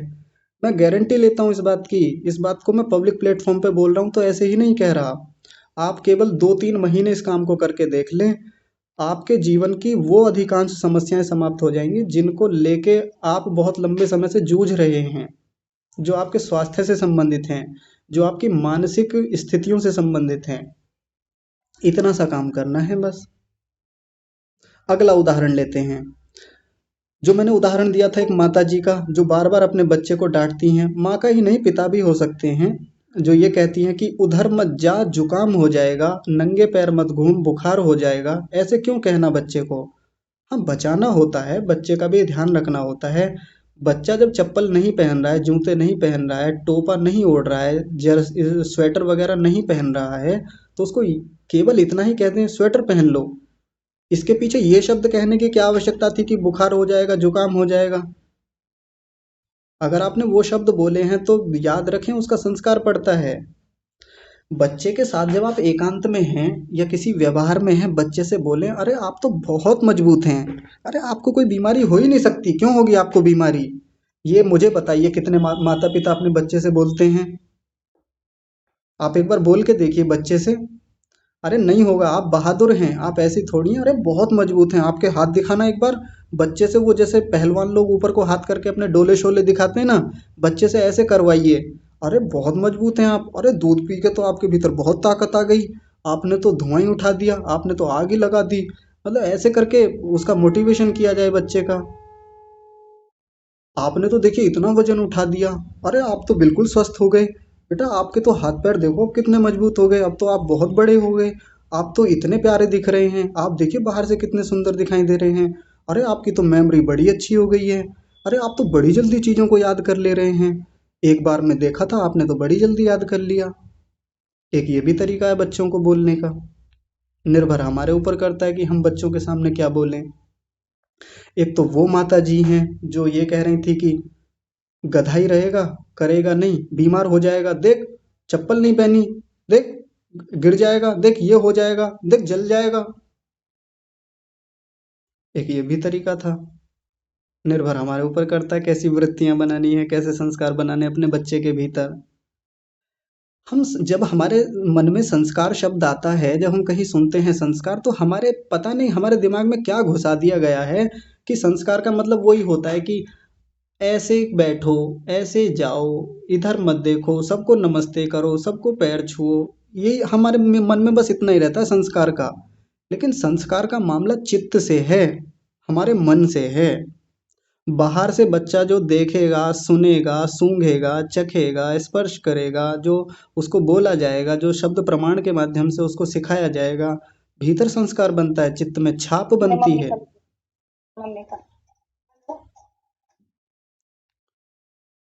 मैं गारंटी लेता हूँ इस बात की, इस बात को मैं पब्लिक प्लेटफॉर्म पे बोल रहा हूँ तो ऐसे ही नहीं कह रहा। आप केवल 2-3 महीने इस काम को करके देख लें, आपके जीवन की वो अधिकांश समस्याएं समाप्त हो जाएंगी जिनको लेके आप बहुत लंबे समय से जूझ रहे हैं, जो आपके स्वास्थ्य से संबंधित हैं, जो आपकी मानसिक स्थितियों से संबंधित हैं। इतना सा काम करना है बस। अगला उदाहरण लेते हैं। जो मैंने उदाहरण दिया था एक माता जी का, जो बार बार अपने बच्चे को डांटती हैं, माँ का ही नहीं पिता भी हो सकते हैं, जो ये कहती हैं कि उधर मत जा, जुकाम हो जाएगा, नंगे पैर मत घूम, बुखार हो जाएगा। ऐसे क्यों कहना बच्चे को? हाँ, बचाना होता है, बच्चे का भी ध्यान रखना होता है। बच्चा जब चप्पल नहीं पहन रहा है, जूते नहीं पहन रहा है, टोपा नहीं ओढ़ रहा है, स्वेटर वगैरह नहीं पहन रहा है, तो उसको केवल इतना ही कहते हैं स्वेटर पहन लो। इसके पीछे ये शब्द कहने की क्या आवश्यकता थी कि बुखार हो जाएगा, जुकाम हो जाएगा? अगर आपने वो शब्द बोले हैं तो याद रखें उसका संस्कार पड़ता है। बच्चे के साथ जब आप एकांत में हैं या किसी व्यवहार में हैं, बच्चे से बोलें, अरे आप तो बहुत मजबूत हैं, अरे आपको कोई बीमारी हो ही नहीं सकती, क्यों होगी आपको बीमारी? ये मुझे बताइए कितने माता पिता अपने बच्चे से बोलते हैं? आप एक बार बोल के देखिए बच्चे से। अरे नहीं होगा, आप बहादुर हैं, आप ऐसी थोड़ी हैं, अरे बहुत मजबूत हैं, आपके हाथ दिखाना एक बार। बच्चे से वो जैसे पहलवान लोग ऊपर को हाथ करके अपने डोले शोले दिखाते हैं ना, बच्चे से ऐसे करवाइए। अरे बहुत मजबूत हैं आप, अरे दूध पी के तो आपके भीतर बहुत ताकत आ गई, आपने तो धुआं ही उठा दिया, आपने तो आग ही लगा दी। मतलब ऐसे करके उसका मोटिवेशन किया जाए बच्चे का। आपने तो देखिए इतना वजन उठा दिया, अरे आप तो बिल्कुल स्वस्थ हो गए, बेटा आपके तो हाथ पैर देखो अब कितने मजबूत हो गए, अब तो आप बहुत बड़े हो गए, आप तो इतने प्यारे दिख रहे हैं, आप देखिए बाहर से कितने सुंदर दिखाई दे रहे हैं, अरे आपकी तो मेमोरी बड़ी अच्छी हो गई है, अरे आप तो बड़ी जल्दी चीज़ों को याद कर ले रहे हैं, एक बार में देखा था आपने तो बड़ी जल्दी याद कर लिया। एक ये भी तरीका है बच्चों को बोलने का। निर्भर हमारे ऊपर करता है कि हम बच्चों के सामने क्या बोलें। एक तो वो माता जी हैं जो ये कह रही थी कि गधा ही रहेगा, करेगा नहीं, बीमार हो जाएगा, देख चप्पल नहीं पहनी, देख गिर जाएगा, देख ये हो जाएगा, देख जल जाएगा। एक ये भी तरीका था। निर्भर हमारे ऊपर करता है कैसी वृत्तियां बनानी है, कैसे संस्कार बनाने हैं अपने बच्चे के भीतर। जब हमारे मन में संस्कार शब्द आता है, जब हम कहीं सुनते हैं संस्कार, तो हमारे पता नहीं हमारे दिमाग में क्या घुसा दिया गया है कि संस्कार का मतलब वही होता है कि ऐसे बैठो, ऐसे जाओ, इधर मत देखो, सबको नमस्ते करो, सबको पैर छुओ। ये हमारे मन में बस इतना ही रहता है संस्कार का। लेकिन संस्कार का मामला चित्त से है, हमारे मन से है। बाहर से बच्चा जो देखेगा, सुनेगा, सूंघेगा, चखेगा, स्पर्श करेगा, जो उसको बोला जाएगा, जो शब्द प्रमाण के माध्यम से उसको सिखाया जाएगा, भीतर संस्कार बनता है, चित्त में छाप बनती है। मम्मी का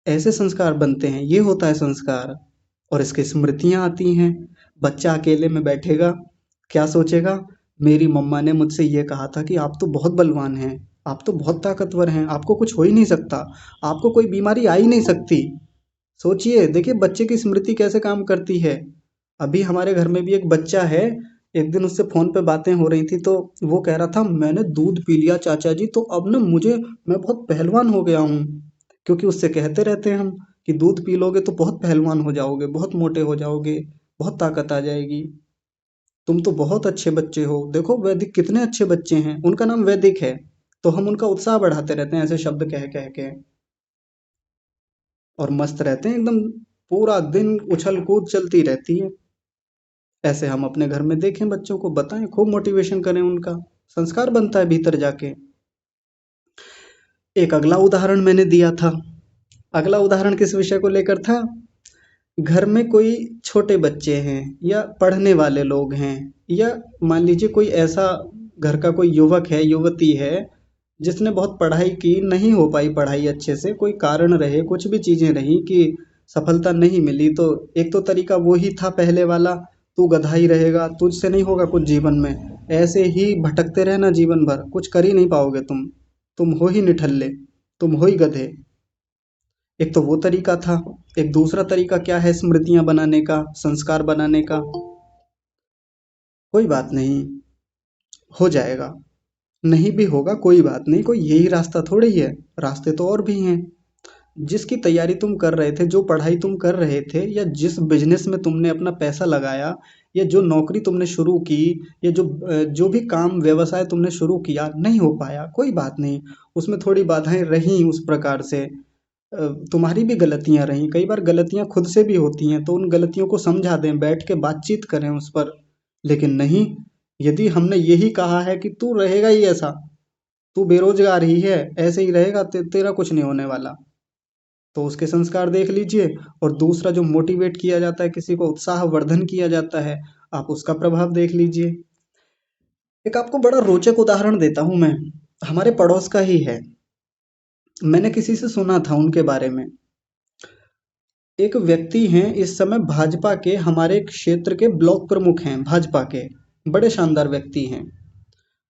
ऐसे संस्कार बनते हैं, ये होता है संस्कार। और इसकी स्मृतियां आती हैं। बच्चा अकेले में बैठेगा, क्या सोचेगा, मेरी मम्मा ने मुझसे ये कहा था कि आप तो बहुत बलवान हैं, आप तो बहुत ताकतवर हैं, आपको कुछ हो ही नहीं सकता, आपको कोई बीमारी आ ही नहीं सकती। सोचिए, देखिए बच्चे की स्मृति कैसे काम करती है। अभी हमारे घर में भी एक बच्चा है, एक दिन उससे फोन पे बातें हो रही थी तो वो कह रहा था मैंने दूध पी लिया चाचा जी, तो अब ना मैं बहुत पहलवान हो गया हूँ। क्योंकि उससे कहते रहते हैं हम कि दूध पी लोगे तो बहुत पहलवान हो जाओगे, बहुत मोटे हो जाओगे, बहुत ताकत आ जाएगी, तुम तो बहुत अच्छे बच्चे हो, देखो वैदिक कितने अच्छे बच्चे हैं, उनका नाम वैदिक है। तो हम उनका उत्साह बढ़ाते रहते हैं ऐसे शब्द कह कह के, और मस्त रहते हैं एकदम, पूरा दिन उछल कूद चलती रहती है। ऐसे हम अपने घर में देखें, बच्चों को बताएं, खूब मोटिवेशन करें, उनका संस्कार बनता है भीतर जाके। एक अगला उदाहरण मैंने दिया था। अगला उदाहरण किस विषय को लेकर था? घर में कोई छोटे बच्चे हैं या पढ़ने वाले लोग हैं, या मान लीजिए कोई ऐसा घर का कोई युवक है, युवती है, जिसने बहुत पढ़ाई की, नहीं हो पाई पढ़ाई अच्छे से, कोई कारण रहे, कुछ भी चीजें रही कि सफलता नहीं मिली, तो एक तो तरीका वो ही था पहले वाला, तू गधा ही रहेगा, तुझसे नहीं होगा कुछ जीवन में, ऐसे ही भटकते रहना जीवन भर, कुछ कर ही नहीं पाओगे तुम हो ही निठल्ले, तुम हो ही गधे। एक तो वो तरीका था। एक दूसरा तरीका क्या है स्मृतियां बनाने का, संस्कार बनाने का? कोई बात नहीं, हो जाएगा, नहीं भी होगा कोई बात नहीं, कोई यही रास्ता थोड़ी ही है, रास्ते तो और भी हैं। जिसकी तैयारी तुम कर रहे थे, जो पढ़ाई तुम कर रहे थे, या जिस बिजनेस में तुमने अपना पैसा लगाया, या जो नौकरी तुमने शुरू की, या जो भी काम व्यवसाय तुमने शुरू किया, नहीं हो पाया, कोई बात नहीं, उसमें थोड़ी बाधाएं रहीं उस प्रकार से, तुम्हारी भी गलतियां रहीं, कई बार गलतियां खुद से भी होती हैं, तो उन गलतियों को समझा दें, बैठ के बातचीत करें उस पर। लेकिन नहीं, यदि हमने यही कहा है कि तू रहेगा ही ऐसा, तू बेरोजगार ही है, ऐसे ही रहेगा, तेरा कुछ नहीं होने वाला, तो उसके संस्कार देख लीजिए। और दूसरा जो मोटिवेट किया जाता है, किसी को उत्साहवर्धन किया जाता है, आप उसका प्रभाव देख लीजिए। एक आपको बड़ा रोचक उदाहरण देता हूं मैं, हमारे पड़ोस का ही है। मैंने किसी से सुना था उनके बारे में। एक व्यक्ति हैं, इस समय भाजपा के हमारे क्षेत्र के ब्लॉक प्रमुख हैं, भाजपा के बड़े शानदार व्यक्ति हैं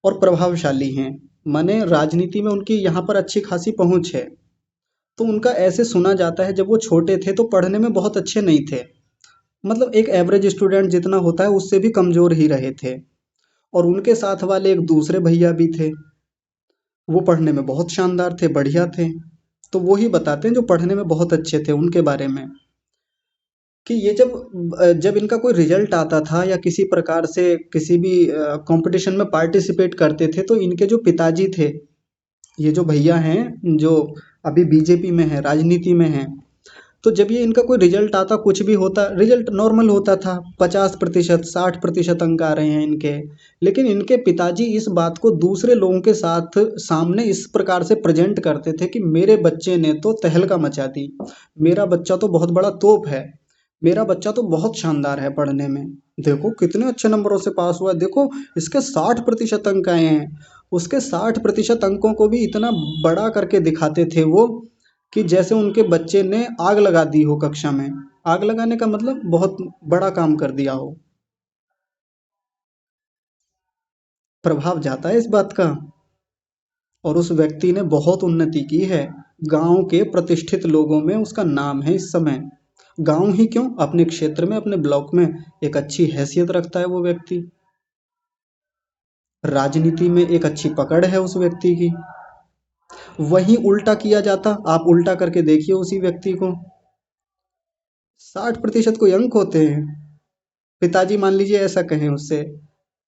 और प्रभावशाली हैं, माने राजनीति में उनकी यहाँ पर अच्छी खासी पहुंच है। तो उनका ऐसे सुना जाता है, जब वो छोटे थे तो पढ़ने में बहुत अच्छे नहीं थे, मतलब एक एवरेज स्टूडेंट जितना होता है उससे भी कमजोर ही रहे थे। और उनके साथ वाले एक दूसरे भैया भी थे, वो पढ़ने में बहुत शानदार थे, बढ़िया थे। तो वो ही बताते हैं जो पढ़ने में बहुत अच्छे थे उनके बारे में, कि ये जब इनका कोई रिजल्ट आता था या किसी प्रकार से किसी भी कंपटीशन में पार्टिसिपेट करते थे, तो इनके जो पिताजी थे, ये जो भैया हैं जो अभी बीजेपी में है, राजनीति में हैं, तो जब ये इनका कोई रिजल्ट आता, कुछ भी होता, रिजल्ट नॉर्मल होता था, 50% 60% अंक आ रहे हैं इनके, लेकिन इनके पिताजी इस बात को दूसरे लोगों के साथ सामने इस प्रकार से प्रेजेंट करते थे कि मेरे बच्चे ने तो तहलका मचा दी, मेरा बच्चा तो बहुत बड़ा तोप है, मेरा बच्चा तो बहुत शानदार है पढ़ने में, देखो कितने अच्छे नंबरों से पास हुआ है, देखो इसके 60% अंक आए हैं। उसके 60% अंकों को भी इतना बड़ा करके दिखाते थे वो, कि जैसे उनके बच्चे ने आग लगा दी हो कक्षा में। आग लगाने का मतलब बहुत बड़ा काम कर दिया हो। प्रभाव जाता है इस बात का। और उस व्यक्ति ने बहुत उन्नति की है। गांव के प्रतिष्ठित लोगों में उसका नाम है इस समय। गांव ही क्यों, अपने क्षेत्र में, अपने ब्लॉक में एक अच्छी हैसियत रखता है वो व्यक्ति। राजनीति में एक अच्छी पकड़ है उस व्यक्ति की। वहीं उल्टा किया जाता, आप उल्टा करके देखिए उसी व्यक्ति को। 60% कोई अंक होते हैं? पिताजी मान लीजिए ऐसा कहें उससे,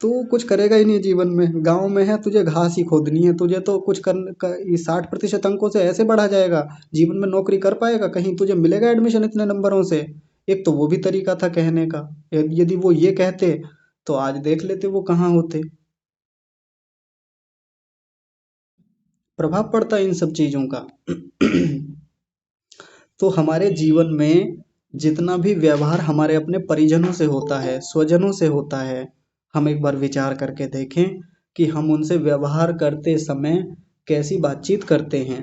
तू कुछ करेगा ही नहीं जीवन में, गांव में है, तुझे घास ही खोदनी है, तुझे तो कुछ ये 60% अंकों से ऐसे बढ़ा जाएगा, जीवन में नौकरी कर पाएगा, कहीं तुझे मिलेगा एडमिशन इतने नंबरों से? एक तो वो भी तरीका था कहने का। यदि वो ये कहते तो आज देख लेते वो कहाँ होते। प्रभाव पड़ता है इन सब चीजों का। तो हमारे जीवन में जितना भी व्यवहार हमारे अपने परिजनों से होता है, स्वजनों से होता है, हम एक बार विचार करके देखें कि हम उनसे व्यवहार करते समय कैसी बातचीत करते हैं।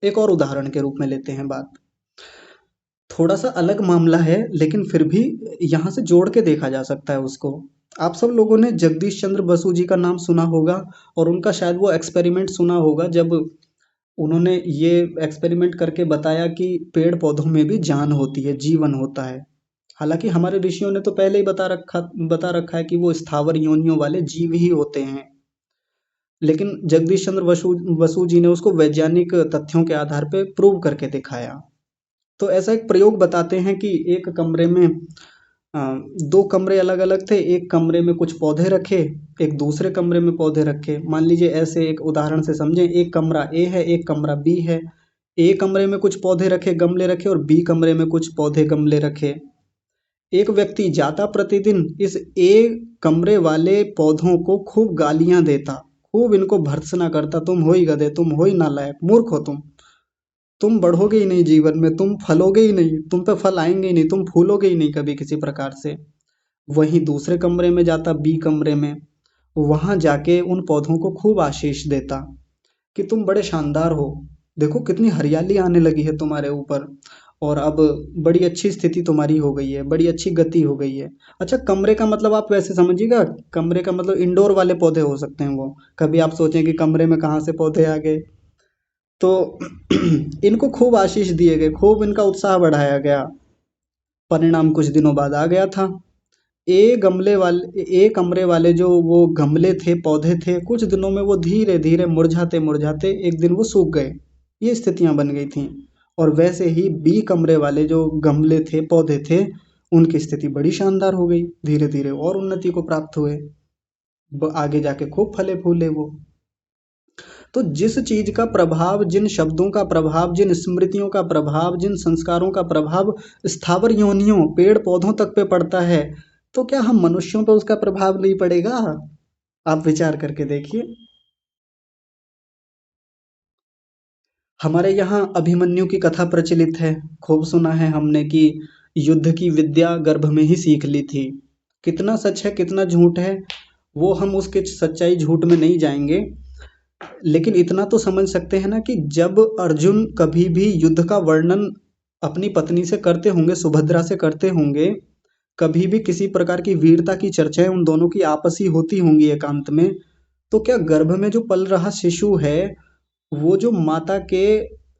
एक और उदाहरण के रूप में लेते हैं बात। थोड़ा सा अलग मामला है लेकिन फिर भी यहाँ से जोड़ के देखा जा सकता है उसको। आप सब लोगों ने जगदीश चंद्र बसु जी का नाम सुना होगा, और उनका शायद वो एक्सपेरिमेंट सुना होगा, जब उन्होंने ये एक्सपेरिमेंट करके बताया कि पेड़ पौधों में भी जान होती है, जीवन होता है। हालांकि हमारे ऋषियों ने तो पहले ही बता रखा है कि वो स्थावर योनियों वाले जीव ही होते हैं, लेकिन जगदीश चंद्र बसु बसु जी ने उसको वैज्ञानिक तथ्यों के आधार पर प्रूव करके दिखाया। तो ऐसा एक प्रयोग बताते हैं कि एक कमरे में दो कमरे अलग अलग थे, एक कमरे में कुछ पौधे रखे, एक दूसरे कमरे में पौधे रखे। मान लीजिए ऐसे एक उदाहरण से समझें, एक कमरा ए है, एक कमरा बी है। ए कमरे में कुछ पौधे रखे, गमले रखे, और बी कमरे में कुछ पौधे गमले रखे। एक व्यक्ति जाता प्रतिदिन इस ए कमरे वाले पौधों को खूब गालियां देता, खूब इनको भर्त्सना करता, तुम हो ही गधे, तुम हो ही नालायक, मूर्ख हो तुम बढ़ोगे ही नहीं जीवन में, तुम फलोगे ही नहीं, तुम पे फल आएंगे ही नहीं, तुम फूलोगे ही नहीं कभी किसी प्रकार से। वहीं दूसरे कमरे में जाता, बी कमरे में, वहां जाके उन पौधों को खूब आशीष देता कि तुम बड़े शानदार हो, देखो कितनी हरियाली आने लगी है तुम्हारे ऊपर, और अब बड़ी अच्छी स्थिति तुम्हारी हो गई है, बड़ी अच्छी गति हो गई है। अच्छा, कमरे का मतलब आप वैसे समझिएगा, कमरे का मतलब इंडोर वाले पौधे हो सकते हैं वो। कभी आप सोचें कि कमरे में कहाँ से पौधे आ गए। तो इनको खूब आशीष दिए गए, खूब इनका उत्साह बढ़ाया गया। परिणाम कुछ दिनों बाद आ गया था। ए कमरे वाले जो वो गमले थे, पौधे थे, कुछ दिनों में वो धीरे धीरे मुरझाते मुरझाते एक दिन वो सूख गए। ये स्थितियां बन गई थीं। और वैसे ही बी कमरे वाले जो गमले थे, पौधे थे, उनकी स्थिति बड़ी शानदार हो गई, धीरे धीरे और उन्नति को प्राप्त हुए, आगे जाके खूब फले फूले वो। तो जिस चीज का प्रभाव, जिन शब्दों का प्रभाव, जिन स्मृतियों का प्रभाव, जिन संस्कारों का प्रभाव स्थावर योनियों, पेड़ पौधों तक पे पड़ता है, तो क्या हम मनुष्यों पर उसका प्रभाव नहीं पड़ेगा? आप विचार करके देखिए। हमारे यहाँ अभिमन्यु की कथा प्रचलित है, खूब सुना है हमने कि युद्ध की विद्या गर्भ में ही सीख ली थी। कितना सच है कितना झूठ है, वो हम उसके सच्चाई झूठ में नहीं जाएंगे, लेकिन इतना तो समझ सकते हैं ना कि जब अर्जुन कभी भी युद्ध का वर्णन अपनी पत्नी से करते होंगे, सुभद्रा से करते होंगे, कभी भी किसी प्रकार की वीरता की चर्चाएं उन दोनों की आपसी होती होंगी एकांत में, तो क्या गर्भ में जो पल रहा शिशु है, वो जो माता के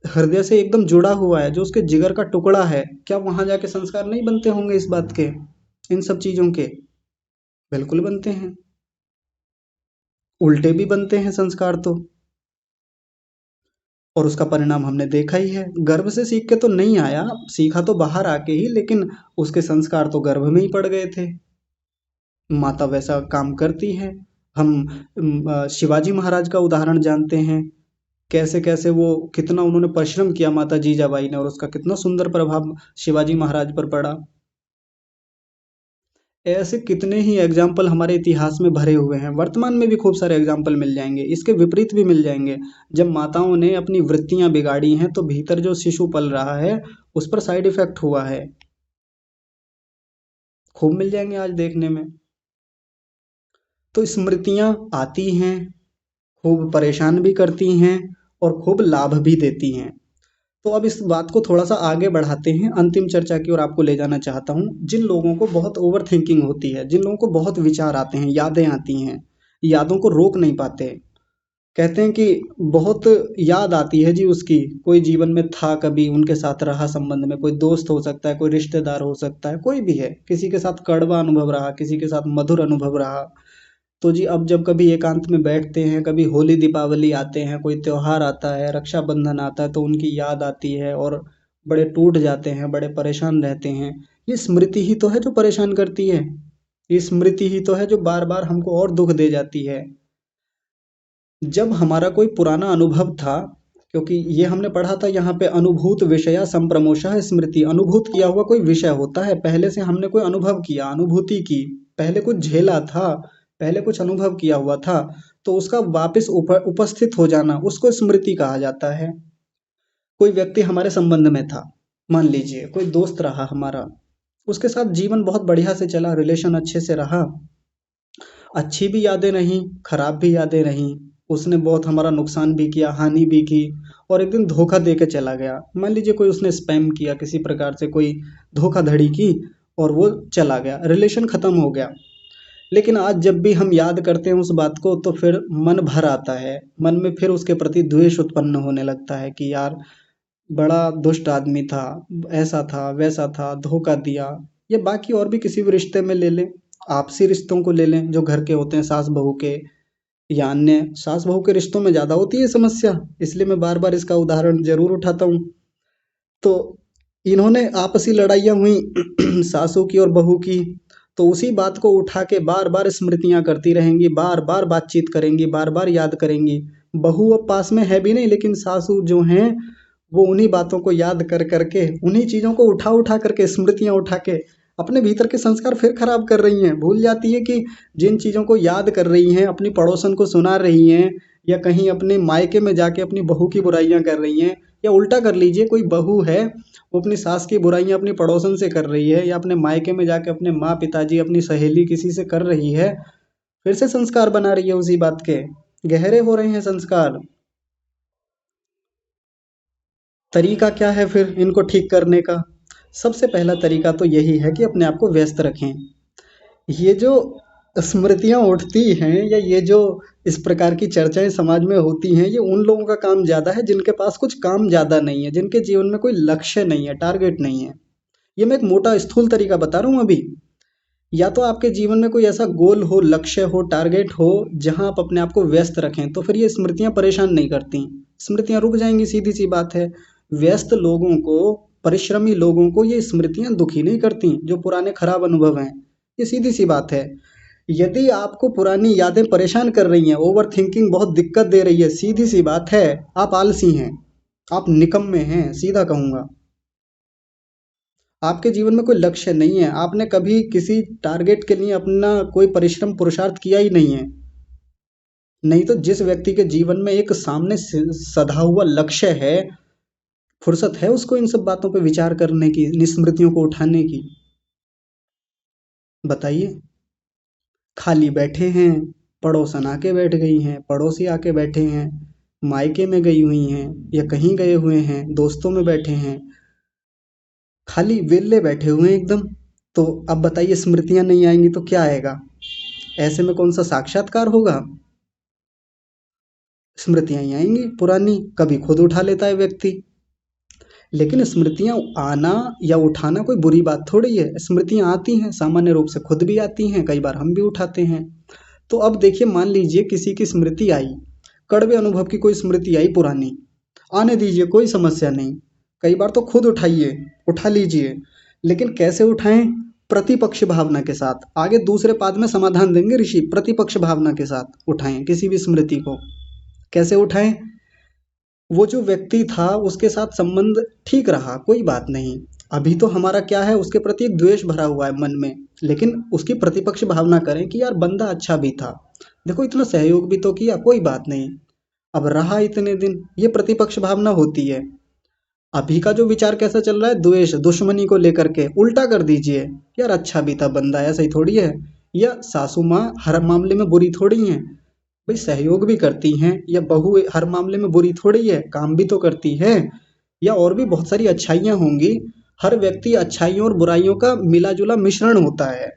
हृदय से एकदम जुड़ा हुआ है, जो उसके जिगर का टुकड़ा है, क्या वहां जाके संस्कार नहीं बनते होंगे इस बात के, इन सब चीजों के? बिल्कुल बनते हैं। उल्टे भी बनते हैं संस्कार तो। और उसका परिणाम हमने देखा ही है, गर्भ से सीख के तो नहीं आया, सीखा तो बाहर आके ही, लेकिन उसके संस्कार तो गर्भ में ही पड़ गए थे। माता वैसा काम करती है। हम शिवाजी महाराज का उदाहरण जानते हैं, कैसे कैसे वो, कितना उन्होंने परिश्रम किया माता जीजाबाई ने, और उसका कितना सुंदर प्रभाव शिवाजी महाराज पर पड़ा। ऐसे कितने ही एग्जाम्पल हमारे इतिहास में भरे हुए हैं, वर्तमान में भी खूब सारे एग्जाम्पल मिल जाएंगे, इसके विपरीत भी मिल जाएंगे। जब माताओं ने अपनी वृत्तियां बिगाड़ी हैं तो भीतर जो शिशु पल रहा है उस पर साइड इफेक्ट हुआ है, खूब मिल जाएंगे आज देखने में। तो स्मृतियां आती हैं, खूब परेशान भी करती हैं और खूब लाभ भी देती हैं। तो अब इस बात को थोड़ा सा आगे बढ़ाते हैं, अंतिम चर्चा की ओर आपको ले जाना चाहता हूँ। जिन लोगों को बहुत ओवर थिंकिंग होती है, जिन लोगों को बहुत विचार आते हैं, यादें आती हैं, यादों को रोक नहीं पाते, कहते हैं कि बहुत याद आती है जी उसकी, कोई जीवन में था कभी उनके साथ रहा संबंध में, कोई दोस्त हो सकता है, कोई रिश्तेदार हो सकता है, कोई भी है, किसी के साथ कड़वा अनुभव रहा, किसी के साथ मधुर अनुभव रहा। तो जी अब जब कभी एकांत में बैठते हैं, कभी होली दीपावली आते हैं, कोई त्योहार आता है, रक्षाबंधन आता है, तो उनकी याद आती है और बड़े टूट जाते हैं, बड़े परेशान रहते हैं। ये स्मृति ही तो है जो परेशान करती है, ये स्मृति ही तो है जो बार बार हमको और दुख दे जाती है। जब हमारा कोई पुराना अनुभव था, क्योंकि ये हमने पढ़ा था यहाँ पे, अनुभूत विषया संप्रमोशः स्मृति, अनुभूत किया हुआ कोई विषय होता है, पहले से हमने कोई अनुभव किया, अनुभूति की, पहले कुछ झेला था, पहले कुछ अनुभव किया हुआ था, तो उसका वापस उपस्थित हो जाना, उसको स्मृति कहा जाता है। कोई व्यक्ति हमारे संबंध में था, मान लीजिए कोई दोस्त रहा हमारा, उसके साथ जीवन बहुत बढ़िया से चला, रिलेशन अच्छे से रहा, अच्छी भी यादें रहीं, खराब भी यादें रहीं, उसने बहुत हमारा नुकसान भी किया, हानि भी की, और एक दिन धोखा दे के चला गया। मान लीजिए कोई उसने स्पैम किया, किसी प्रकार से कोई धोखाधड़ी की और वो चला गया, रिलेशन खत्म हो गया। लेकिन आज जब भी हम याद करते हैं उस बात को, तो फिर मन भर आता है, मन में फिर उसके प्रति द्वेष उत्पन्न होने लगता है कि यार बड़ा दुष्ट आदमी था, ऐसा था, वैसा था, धोखा दिया। या बाकी और भी किसी भी रिश्ते में ले लें, आपसी रिश्तों को ले लें जो घर के होते हैं, सास बहू के या अन्य, सास बहू के रिश्तों में ज़्यादा होती है समस्या, इसलिए मैं बार बार इसका उदाहरण जरूर उठाता हूँ। तो इन्होंने आपसी लड़ाइयाँ हुई सासू की और बहू की, तो उसी बात को उठा के बार बार स्मृतियाँ करती रहेंगी, बार बार बातचीत करेंगी, बार बार याद करेंगी। बहू अब पास में है भी नहीं, लेकिन सासू जो हैं वो उन्हीं बातों को याद कर करके, उन्हीं चीज़ों को उठा उठा करके, स्मृतियाँ उठा के अपने भीतर के संस्कार फिर खराब कर रही हैं। भूल जाती है कि जिन चीज़ों को याद कर रही हैं, अपनी पड़ोसन को सुना रही हैं, या कहीं अपने मायके में जाके अपनी बहू की बुराइयां कर रही हैं, या उल्टा कर लीजिए, कोई बहू है वो अपनी सास की बुराइयां अपनी पड़ोसन से कर रही है, या अपने मायके में जाके अपने माँ पिताजी, अपनी सहेली किसी से कर रही है, फिर से संस्कार बना रही है उसी बात के, गहरे हो रहे हैं संस्कार। तरीका क्या है फिर इनको ठीक करने का? सबसे पहला तरीका तो यही है कि अपने आप को व्यस्त रखें। ये जो स्मृतियाँ उठती हैं, या ये जो इस प्रकार की चर्चाएँ समाज में होती हैं, ये उन लोगों का काम ज़्यादा है जिनके पास कुछ काम ज़्यादा नहीं है, जिनके जीवन में कोई लक्ष्य नहीं है, टारगेट नहीं है। ये मैं एक मोटा स्थूल तरीका बता रहा हूँ अभी। या तो आपके जीवन में कोई ऐसा गोल हो, लक्ष्य हो, टारगेट हो, जहाँ आप अपने आप को व्यस्त रखें, तो फिर ये स्मृतियाँ परेशान नहीं करती, स्मृतियाँ रुक जाएंगी, सीधी सी बात है। व्यस्त लोगों को, परिश्रमी लोगों को ये स्मृतियाँ दुखी नहीं करती, जो पुराने खराब अनुभव हैं, ये सीधी सी बात है। यदि आपको पुरानी यादें परेशान कर रही हैं, ओवर थिंकिंग बहुत दिक्कत दे रही है, सीधी सी बात है, आप आलसी हैं, आप निकम्मे हैं, सीधा कहूँगा। आपके जीवन में कोई लक्ष्य नहीं है, आपने कभी किसी टारगेट के लिए अपना कोई परिश्रम पुरुषार्थ किया ही नहीं है। नहीं तो जिस व्यक्ति के जीवन में एक सामने सधा हुआ लक्ष्य है, फुर्सत है उसको इन सब बातों पे विचार करने की, इन स्मृतियों को उठाने की? बताइए। खाली बैठे हैं, पड़ोसन आके बैठ गई हैं, पड़ोसी आके बैठे हैं, मायके में गई हुई हैं, या कहीं गए हुए हैं, दोस्तों में बैठे हैं, खाली वेले बैठे हुए हैं एकदम। तो अब बताइए, स्मृतियां नहीं आएंगी तो क्या आएगा? ऐसे में कौन सा साक्षात्कार होगा? स्मृतियां ही आएंगी पुरानी, कभी खुद उठा लेता है व्यक्ति। लेकिन स्मृतियां आना या उठाना कोई बुरी बात थोड़ी है, स्मृतियां आती हैं, सामान्य रूप से खुद भी आती हैं, कई बार हम भी उठाते हैं। तो अब देखिए, मान लीजिए किसी की स्मृति आई, कड़वे अनुभव की कोई स्मृति आई पुरानी, आने दीजिए, कोई समस्या नहीं, कई बार तो खुद उठाइए, उठा लीजिए। लेकिन कैसे उठाएं? प्रतिपक्ष भावना के साथ। आगे दूसरे पाद में समाधान देंगे ऋषि, प्रतिपक्ष भावना के साथ उठाएं किसी भी स्मृति को। कैसे उठाएं? वो जो व्यक्ति था उसके साथ संबंध ठीक रहा, कोई बात नहीं, अभी तो हमारा क्या है, उसके प्रति एक द्वेष भरा हुआ है मन में, लेकिन उसकी प्रतिपक्ष भावना करें कि यार बंदा अच्छा भी था, देखो इतना सहयोग भी तो किया, कोई बात नहीं, अब रहा इतने दिन, ये प्रतिपक्ष भावना होती है। अभी का जो विचार कैसा चल रहा है, द्वेष, दुश्मनी को लेकर के, उल्टा कर दीजिए, यार अच्छा भी था बंदा, ऐसा ही थोड़ी है, या सासू माँ हर मामले में बुरी थोड़ी है, भाई सहयोग भी करती हैं, या बहू हर मामले में बुरी थोड़ी है, काम भी तो करती है, या और भी बहुत सारी अच्छाइयाँ होंगी। हर व्यक्ति अच्छाइयों और बुराइयों का मिला-जुला मिश्रण होता है।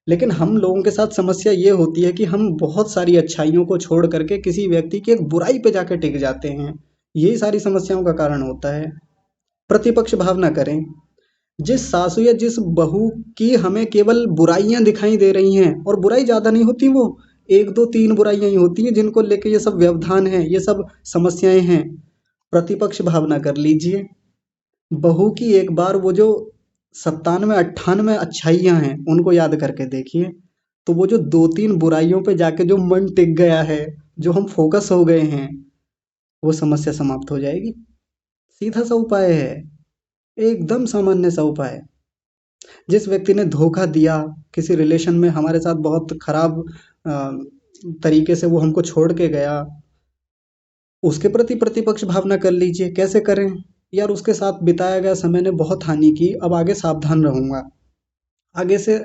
लेकिन हम लोगों के साथ समस्या ये होती है कि हम बहुत सारी अच्छाइयों को छोड़ करके किसी व्यक्ति की एक बुराई पे जाके टिक जाते हैं। यही सारी समस्याओं का कारण होता है। प्रतिपक्ष भाव ना करें। जिस सासू या जिस बहू की हमें केवल बुराइयां दिखाई दे रही हैं, और बुराई ज्यादा नहीं होती, वो एक दो तीन बुराइयां ही होती हैं जिनको लेके ये सब व्यवधान है, ये सब समस्याएं हैं। प्रतिपक्ष भावना कर लीजिए। बहू की एक बार वो जो 97 98 अच्छाइयां हैं उनको याद करके देखिए, तो वो जो दो तीन बुराइयों पे जाके जो मन टिक गया है, जो हम फोकस हो गए हैं, वो समस्या समाप्त हो जाएगी। सीधा सा उपाय है, एकदम सामान्य सा उपाय। जिस व्यक्ति ने धोखा दिया, किसी रिलेशन में हमारे साथ बहुत खराब तरीके से वो हमको छोड़ के गया, उसके प्रति प्रतिपक्ष भावना कर लीजिए। कैसे करें? यार उसके साथ बिताया गया समय ने बहुत हानि की, अब आगे सावधान रहूंगा, आगे से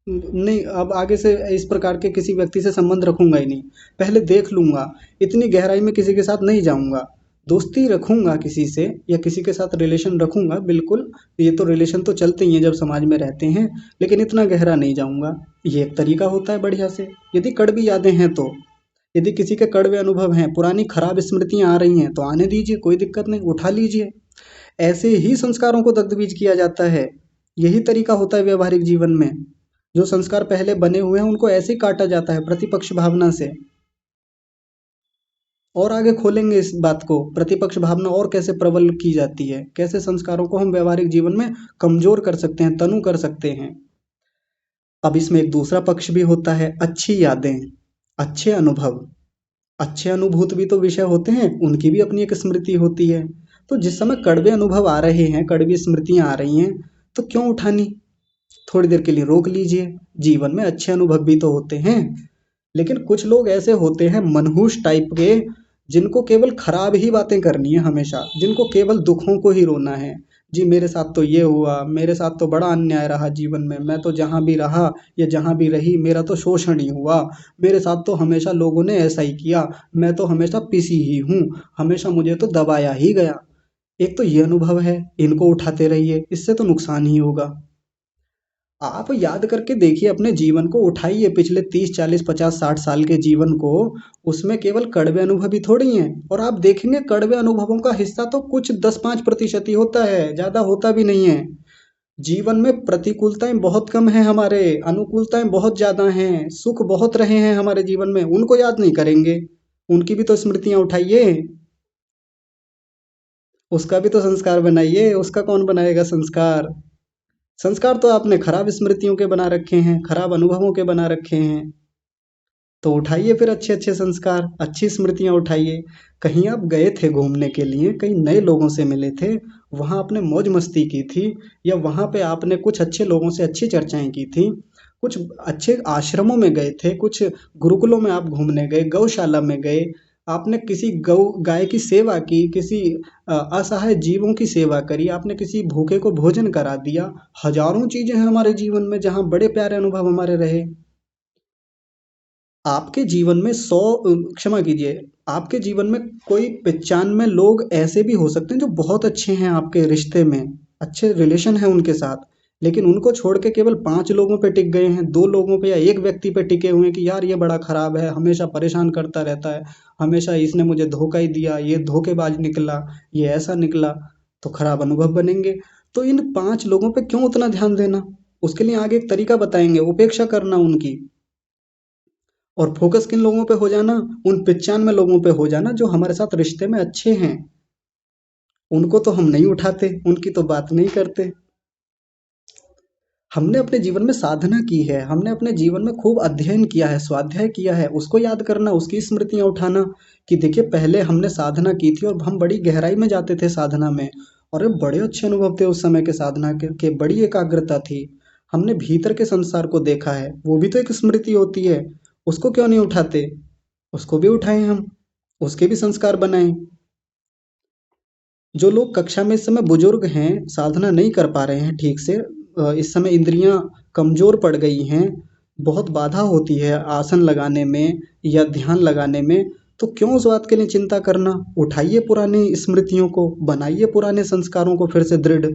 नहीं, अब आगे से इस प्रकार के किसी व्यक्ति से संबंध रखूंगा ही नहीं, पहले देख लूंगा, इतनी गहराई में किसी के साथ नहीं जाऊंगा, दोस्ती रखूंगा किसी से या किसी के साथ रिलेशन रखूंगा बिल्कुल, ये तो रिलेशन तो चलते ही हैं जब समाज में रहते हैं, लेकिन इतना गहरा नहीं जाऊंगा। ये एक तरीका होता है बढ़िया से। यदि कड़वी यादें हैं तो, यदि किसी के कड़वे अनुभव हैं, पुरानी खराब स्मृतियां आ रही हैं, तो आने दीजिए, कोई दिक्कत नहीं, उठा लीजिए। ऐसे ही संस्कारों को दग्धबीज किया जाता है। यही तरीका होता है व्यवहारिक जीवन में। जो संस्कार पहले बने हुए हैं उनको ऐसे ही काटा जाता है प्रतिपक्ष भावना से। और आगे खोलेंगे इस बात को, प्रतिपक्ष भावना और कैसे प्रबल की जाती है, कैसे संस्कारों को हम व्यवहारिक जीवन में कमजोर कर सकते हैं, तनु कर सकते हैं। अब इसमें एक दूसरा पक्ष भी होता है, अच्छी यादें, अच्छे अनुभव। अच्छे अनुभूत भी तो विषय होते हैं, उनकी भी अपनी एक स्मृति होती है। तो जिस समय कड़वे अनुभव आ रहे हैं, कड़वी स्मृतियां आ रही हैं, तो क्यों उठानी? थोड़ी देर के लिए रोक लीजिए। जीवन में अच्छे अनुभव भी तो होते हैं। लेकिन कुछ लोग ऐसे होते हैं मनहूस टाइप के, जिनको केवल खराब ही बातें करनी है हमेशा, जिनको केवल दुखों को ही रोना है। जी मेरे साथ तो ये हुआ, मेरे साथ तो बड़ा अन्याय रहा जीवन में, मैं तो जहाँ भी रहा या जहाँ भी रही मेरा तो शोषण ही हुआ, मेरे साथ तो हमेशा लोगों ने ऐसा ही किया, मैं तो हमेशा पिसी ही हूँ, हमेशा मुझे तो दबाया ही गया। एक तो ये अनुभव है, इनको उठाते रहिए, इससे तो नुकसान ही होगा। आप याद करके देखिए अपने जीवन को, उठाइए पिछले 30 40 50 60 साल के जीवन को। उसमें केवल कड़वे अनुभव ही थोड़ी हैं, और आप देखेंगे कड़वे अनुभवों का हिस्सा तो कुछ 10 5% ही होता है, ज्यादा होता भी नहीं है। जीवन में प्रतिकूलताएं बहुत कम हैं हमारे, अनुकूलताएं बहुत ज्यादा हैं, सुख बहुत रहे हैं हमारे जीवन में, उनको याद नहीं करेंगे। उनकी भी तो स्मृतियां उठाइए, उसका भी तो संस्कार बनाइए, उसका कौन बनाएगा संस्कार? संस्कार तो आपने खराब स्मृतियों के बना रखे हैं, खराब अनुभवों के बना रखे हैं। तो उठाइए फिर अच्छे अच्छे संस्कार, अच्छी स्मृतियां उठाइए। कहीं आप गए थे घूमने के लिए, कहीं नए लोगों से मिले थे, वहां आपने मौज मस्ती की थी, या वहां पे आपने कुछ अच्छे लोगों से अच्छी चर्चाएं की थी, कुछ अच्छे आश्रमों में गए थे, कुछ गुरुकुलों में आप घूमने गए, गौशाला में गए, आपने किसी गौ गाय की सेवा की, किसी असहाय जीवों की सेवा करी, आपने किसी भूखे को भोजन करा दिया। हजारों चीजें हैं हमारे जीवन में जहाँ बड़े प्यारे अनुभव हमारे रहे। आपके जीवन में 100, क्षमा कीजिए, आपके जीवन में कोई 95 लोग ऐसे भी हो सकते हैं जो बहुत अच्छे हैं आपके रिश्ते में, अच्छे रिलेशन है उनके साथ, लेकिन उनको छोड़ के केवल 5 लोगों पे टिक गए हैं, 2 लोगों पे या एक व्यक्ति पे टिके हुए हैं कि यार ये बड़ा खराब है, हमेशा परेशान करता रहता है, हमेशा इसने मुझे धोखा ही दिया, ये धोखेबाज निकला, ये ऐसा निकला। तो खराब अनुभव बनेंगे। तो इन 5 लोगों पे क्यों उतना ध्यान देना? उसके लिए आगे एक तरीका बताएंगे, उपेक्षा करना उनकी, और फोकस किन लोगों पे हो जाना, उन 95 लोगों पे हो जाना जो हमारे साथ रिश्ते में अच्छे हैं। उनको तो हम नहीं उठाते, उनकी तो बात नहीं करते। हमने अपने जीवन में साधना की है, हमने अपने जीवन में खूब अध्ययन किया है, स्वाध्याय किया है, उसको याद करना, उसकी स्मृतियां उठाना कि देखिए पहले हमने साधना की थी और हम बड़ी गहराई में जाते थे साधना में, और ये बड़े अच्छे अनुभव थे उस समय के साधना के बड़ी एकाग्रता थी। हमने भीतर के संसार को देखा है, वो भी तो एक स्मृति होती है। उसको क्यों नहीं उठाते? उसको भी उठाएं हम, उसके भी संस्कार बनाएं। जो लोग कक्षा में इस समय बुजुर्ग हैं, साधना नहीं कर पा रहे हैं ठीक से, इस समय इंद्रियां कमजोर पड़ गई हैं, बहुत बाधा होती है आसन लगाने में या ध्यान लगाने में, तो क्यों उस बात के लिए चिंता करना। उठाइए पुरानी स्मृतियों को, बनाइए पुराने संस्कारों को फिर से दृढ़।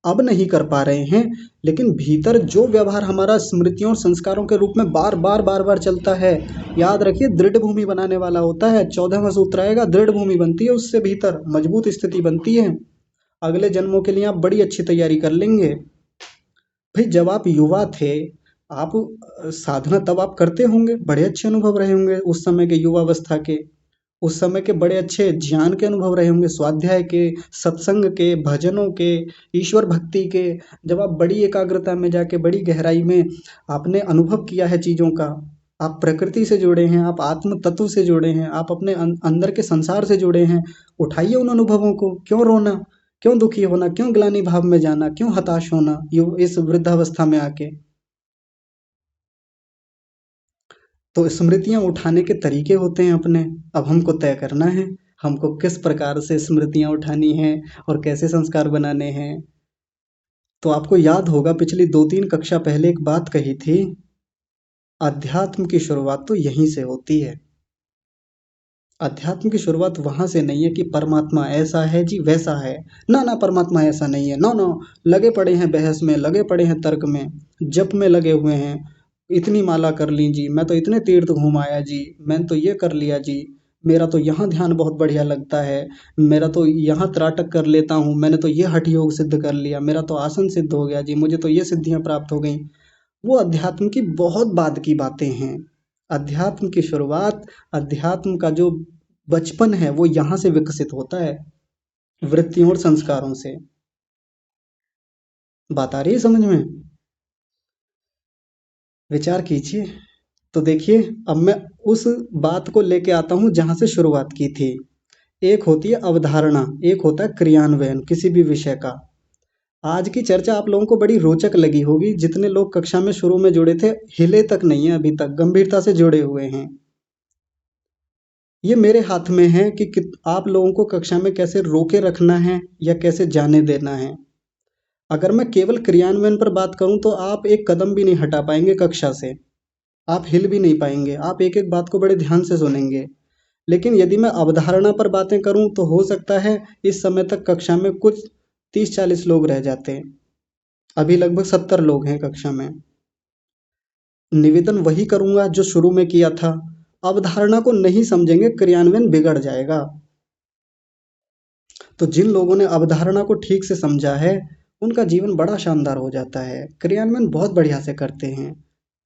अब नहीं कर पा रहे हैं, लेकिन भीतर जो व्यवहार हमारा स्मृतियों और संस्कारों के रूप में बार बार बार बार चलता है, याद रखिए दृढ़ भूमि बनाने वाला होता है। 14वां सूत्र आएगा, दृढ़ भूमि बनती है उससे, भीतर मजबूत स्थिति बनती है। अगले जन्मों के लिए आप बड़ी अच्छी तैयारी कर लेंगे। भाई जब आप युवा थे, आप साधना तब आप करते होंगे, बड़े अच्छे अनुभव रहे होंगे उस समय के युवावस्था के, उस समय के बड़े अच्छे ज्ञान के अनुभव रहे होंगे, स्वाध्याय के, सत्संग के, भजनों के, ईश्वर भक्ति के। जब आप बड़ी एकाग्रता में जाके बड़ी गहराई में आपने अनुभव किया है चीज़ों का, आप प्रकृति से जुड़े हैं, आप आत्म तत्व से जुड़े हैं, आप अपने अंदर के संसार से जुड़े हैं। उठाइए उन अनुभवों को, क्यों रोना, क्यों दुखी होना, क्यों ग्लानि भाव में जाना, क्यों हताश होना इस वृद्धावस्था में आके। तो स्मृतियां उठाने के तरीके होते हैं अपने। अब हमको तय करना है हमको किस प्रकार से स्मृतियां उठानी है और कैसे संस्कार बनाने हैं। तो आपको याद होगा पिछली 2-3 कक्षा पहले एक बात कही थी, अध्यात्म की शुरुआत तो यहीं से होती है। अध्यात्म की शुरुआत वहां से नहीं है कि परमात्मा ऐसा है जी वैसा है, ना ना परमात्मा ऐसा नहीं है, नो नो। लगे पड़े हैं बहस में, लगे पड़े हैं तर्क में, जप में लगे हुए हैं, इतनी माला कर ली जी, मैं तो इतने तीर्थ घूम आया जी, मैंने तो ये कर लिया जी, मेरा तो यहाँ ध्यान बहुत बढ़िया लगता है, मेरा तो यहाँ त्राटक कर लेता हूँ, मैंने तो ये हठ योग सिद्ध कर लिया, मेरा तो आसन सिद्ध हो गया जी, मुझे तो ये सिद्धियां प्राप्त हो गई। वो अध्यात्म की बहुत बाद की बातें हैं। अध्यात्म की शुरुआत, अध्यात्म का जो बचपन है वो यहाँ से विकसित होता है, वृत्तियों और संस्कारों से। बात आ रही है समझ में? विचार कीजिए। तो देखिए, अब मैं उस बात को लेके आता हूँ जहाँ से शुरुआत की थी। एक होती है अवधारणा, एक होता है क्रियान्वयन किसी भी विषय का। आज की चर्चा आप लोगों को बड़ी रोचक लगी होगी। जितने लोग कक्षा में शुरू में जुड़े थे, हिले तक नहीं है अभी तक, गंभीरता से जुड़े हुए हैं। ये मेरे हाथ में है कि आप लोगों को कक्षा में कैसे रोके रखना है या कैसे जाने देना है। अगर मैं केवल क्रियान्वयन पर बात करूं तो आप एक कदम भी नहीं हटा पाएंगे कक्षा से, आप हिल भी नहीं पाएंगे, आप एक एक बात को बड़े ध्यान से सुनेंगे। लेकिन यदि मैं अवधारणा पर बातें करूं तो हो सकता है इस समय तक कक्षा में कुछ 30-40 लोग रह जाते हैं। अभी लगभग 70 लोग हैं कक्षा में। निवेदन वही करूंगा जो शुरू में किया था। अवधारणा को नहीं समझेंगे, क्रियान्वयन बिगड़ जाएगा। तो जिन लोगों ने अवधारणा को ठीक से समझा है, उनका जीवन बड़ा शानदार हो जाता है, क्रियान्वयन बहुत बढ़िया से करते हैं।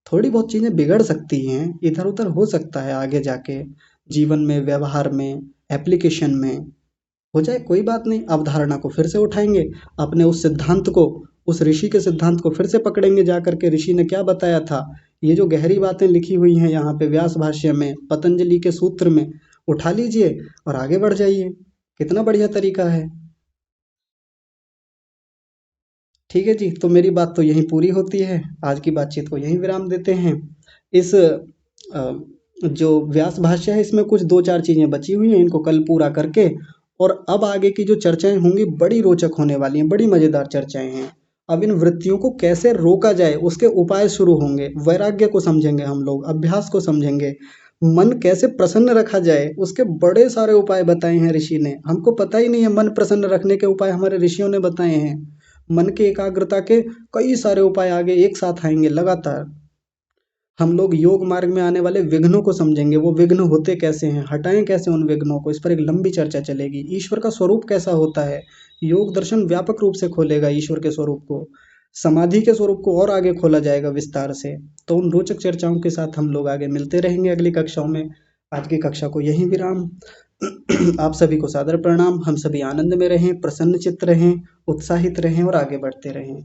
थोड़ी बहुत चीज़ें बिगड़ सकती हैं, इधर उधर हो सकता है आगे जाके, जीवन में, व्यवहार में, एप्लीकेशन में हो जाए, कोई बात नहीं। अवधारणा को फिर से उठाएंगे, अपने उस सिद्धांत को, उस ऋषि के सिद्धांत को फिर से पकड़ेंगे जा करके, ऋषि ने क्या बताया था। ये जो गहरी बातें लिखी हुई हैं यहाँ पे व्यास भाष्य में, पतंजलि के सूत्र में, उठा लीजिए और आगे बढ़ जाइए। कितना बढ़िया तरीका है। ठीक है जी, तो मेरी बात तो यहीं पूरी होती है। आज की बातचीत को यहीं विराम देते हैं। इस जो व्यास भाष्य है इसमें कुछ 2-4 चीज़ें बची हुई हैं, इनको कल पूरा करके, और अब आगे की जो चर्चाएं होंगी बड़ी रोचक होने वाली हैं, बड़ी मज़ेदार चर्चाएं हैं। अब इन वृत्तियों को कैसे रोका जाए उसके उपाय शुरू होंगे, वैराग्य को समझेंगे हम लोग, अभ्यास को समझेंगे, मन कैसे प्रसन्न रखा जाए उसके बड़े सारे उपाय बताए हैं ऋषि ने। हमको पता ही नहीं है मन प्रसन्न रखने के उपाय हमारे ऋषियों ने बताए हैं। मन के एकाग्रता के कई सारे उपाय आगे एक साथ आएंगे लगातार। हम लोग योग मार्ग में आने वाले विघ्नों को समझेंगे, वो विघ्न होते कैसे हैं, हटाएं कैसे उन विघ्नों को, इस पर एक लंबी चर्चा चलेगी। ईश्वर का स्वरूप कैसा होता है, योग दर्शन व्यापक रूप से खोलेगा ईश्वर के स्वरूप को, समाधि के स्वरूप को और आगे खोला जाएगा विस्तार से। तो उन रोचक चर्चाओं के साथ हम लोग आगे मिलते रहेंगे अगली कक्षाओं में। आज की कक्षा को यहीं विराम। आप सभी को सादर प्रणाम। हम सभी आनंद में रहें, प्रसन्न चित्त रहें, उत्साहित रहें और आगे बढ़ते रहें।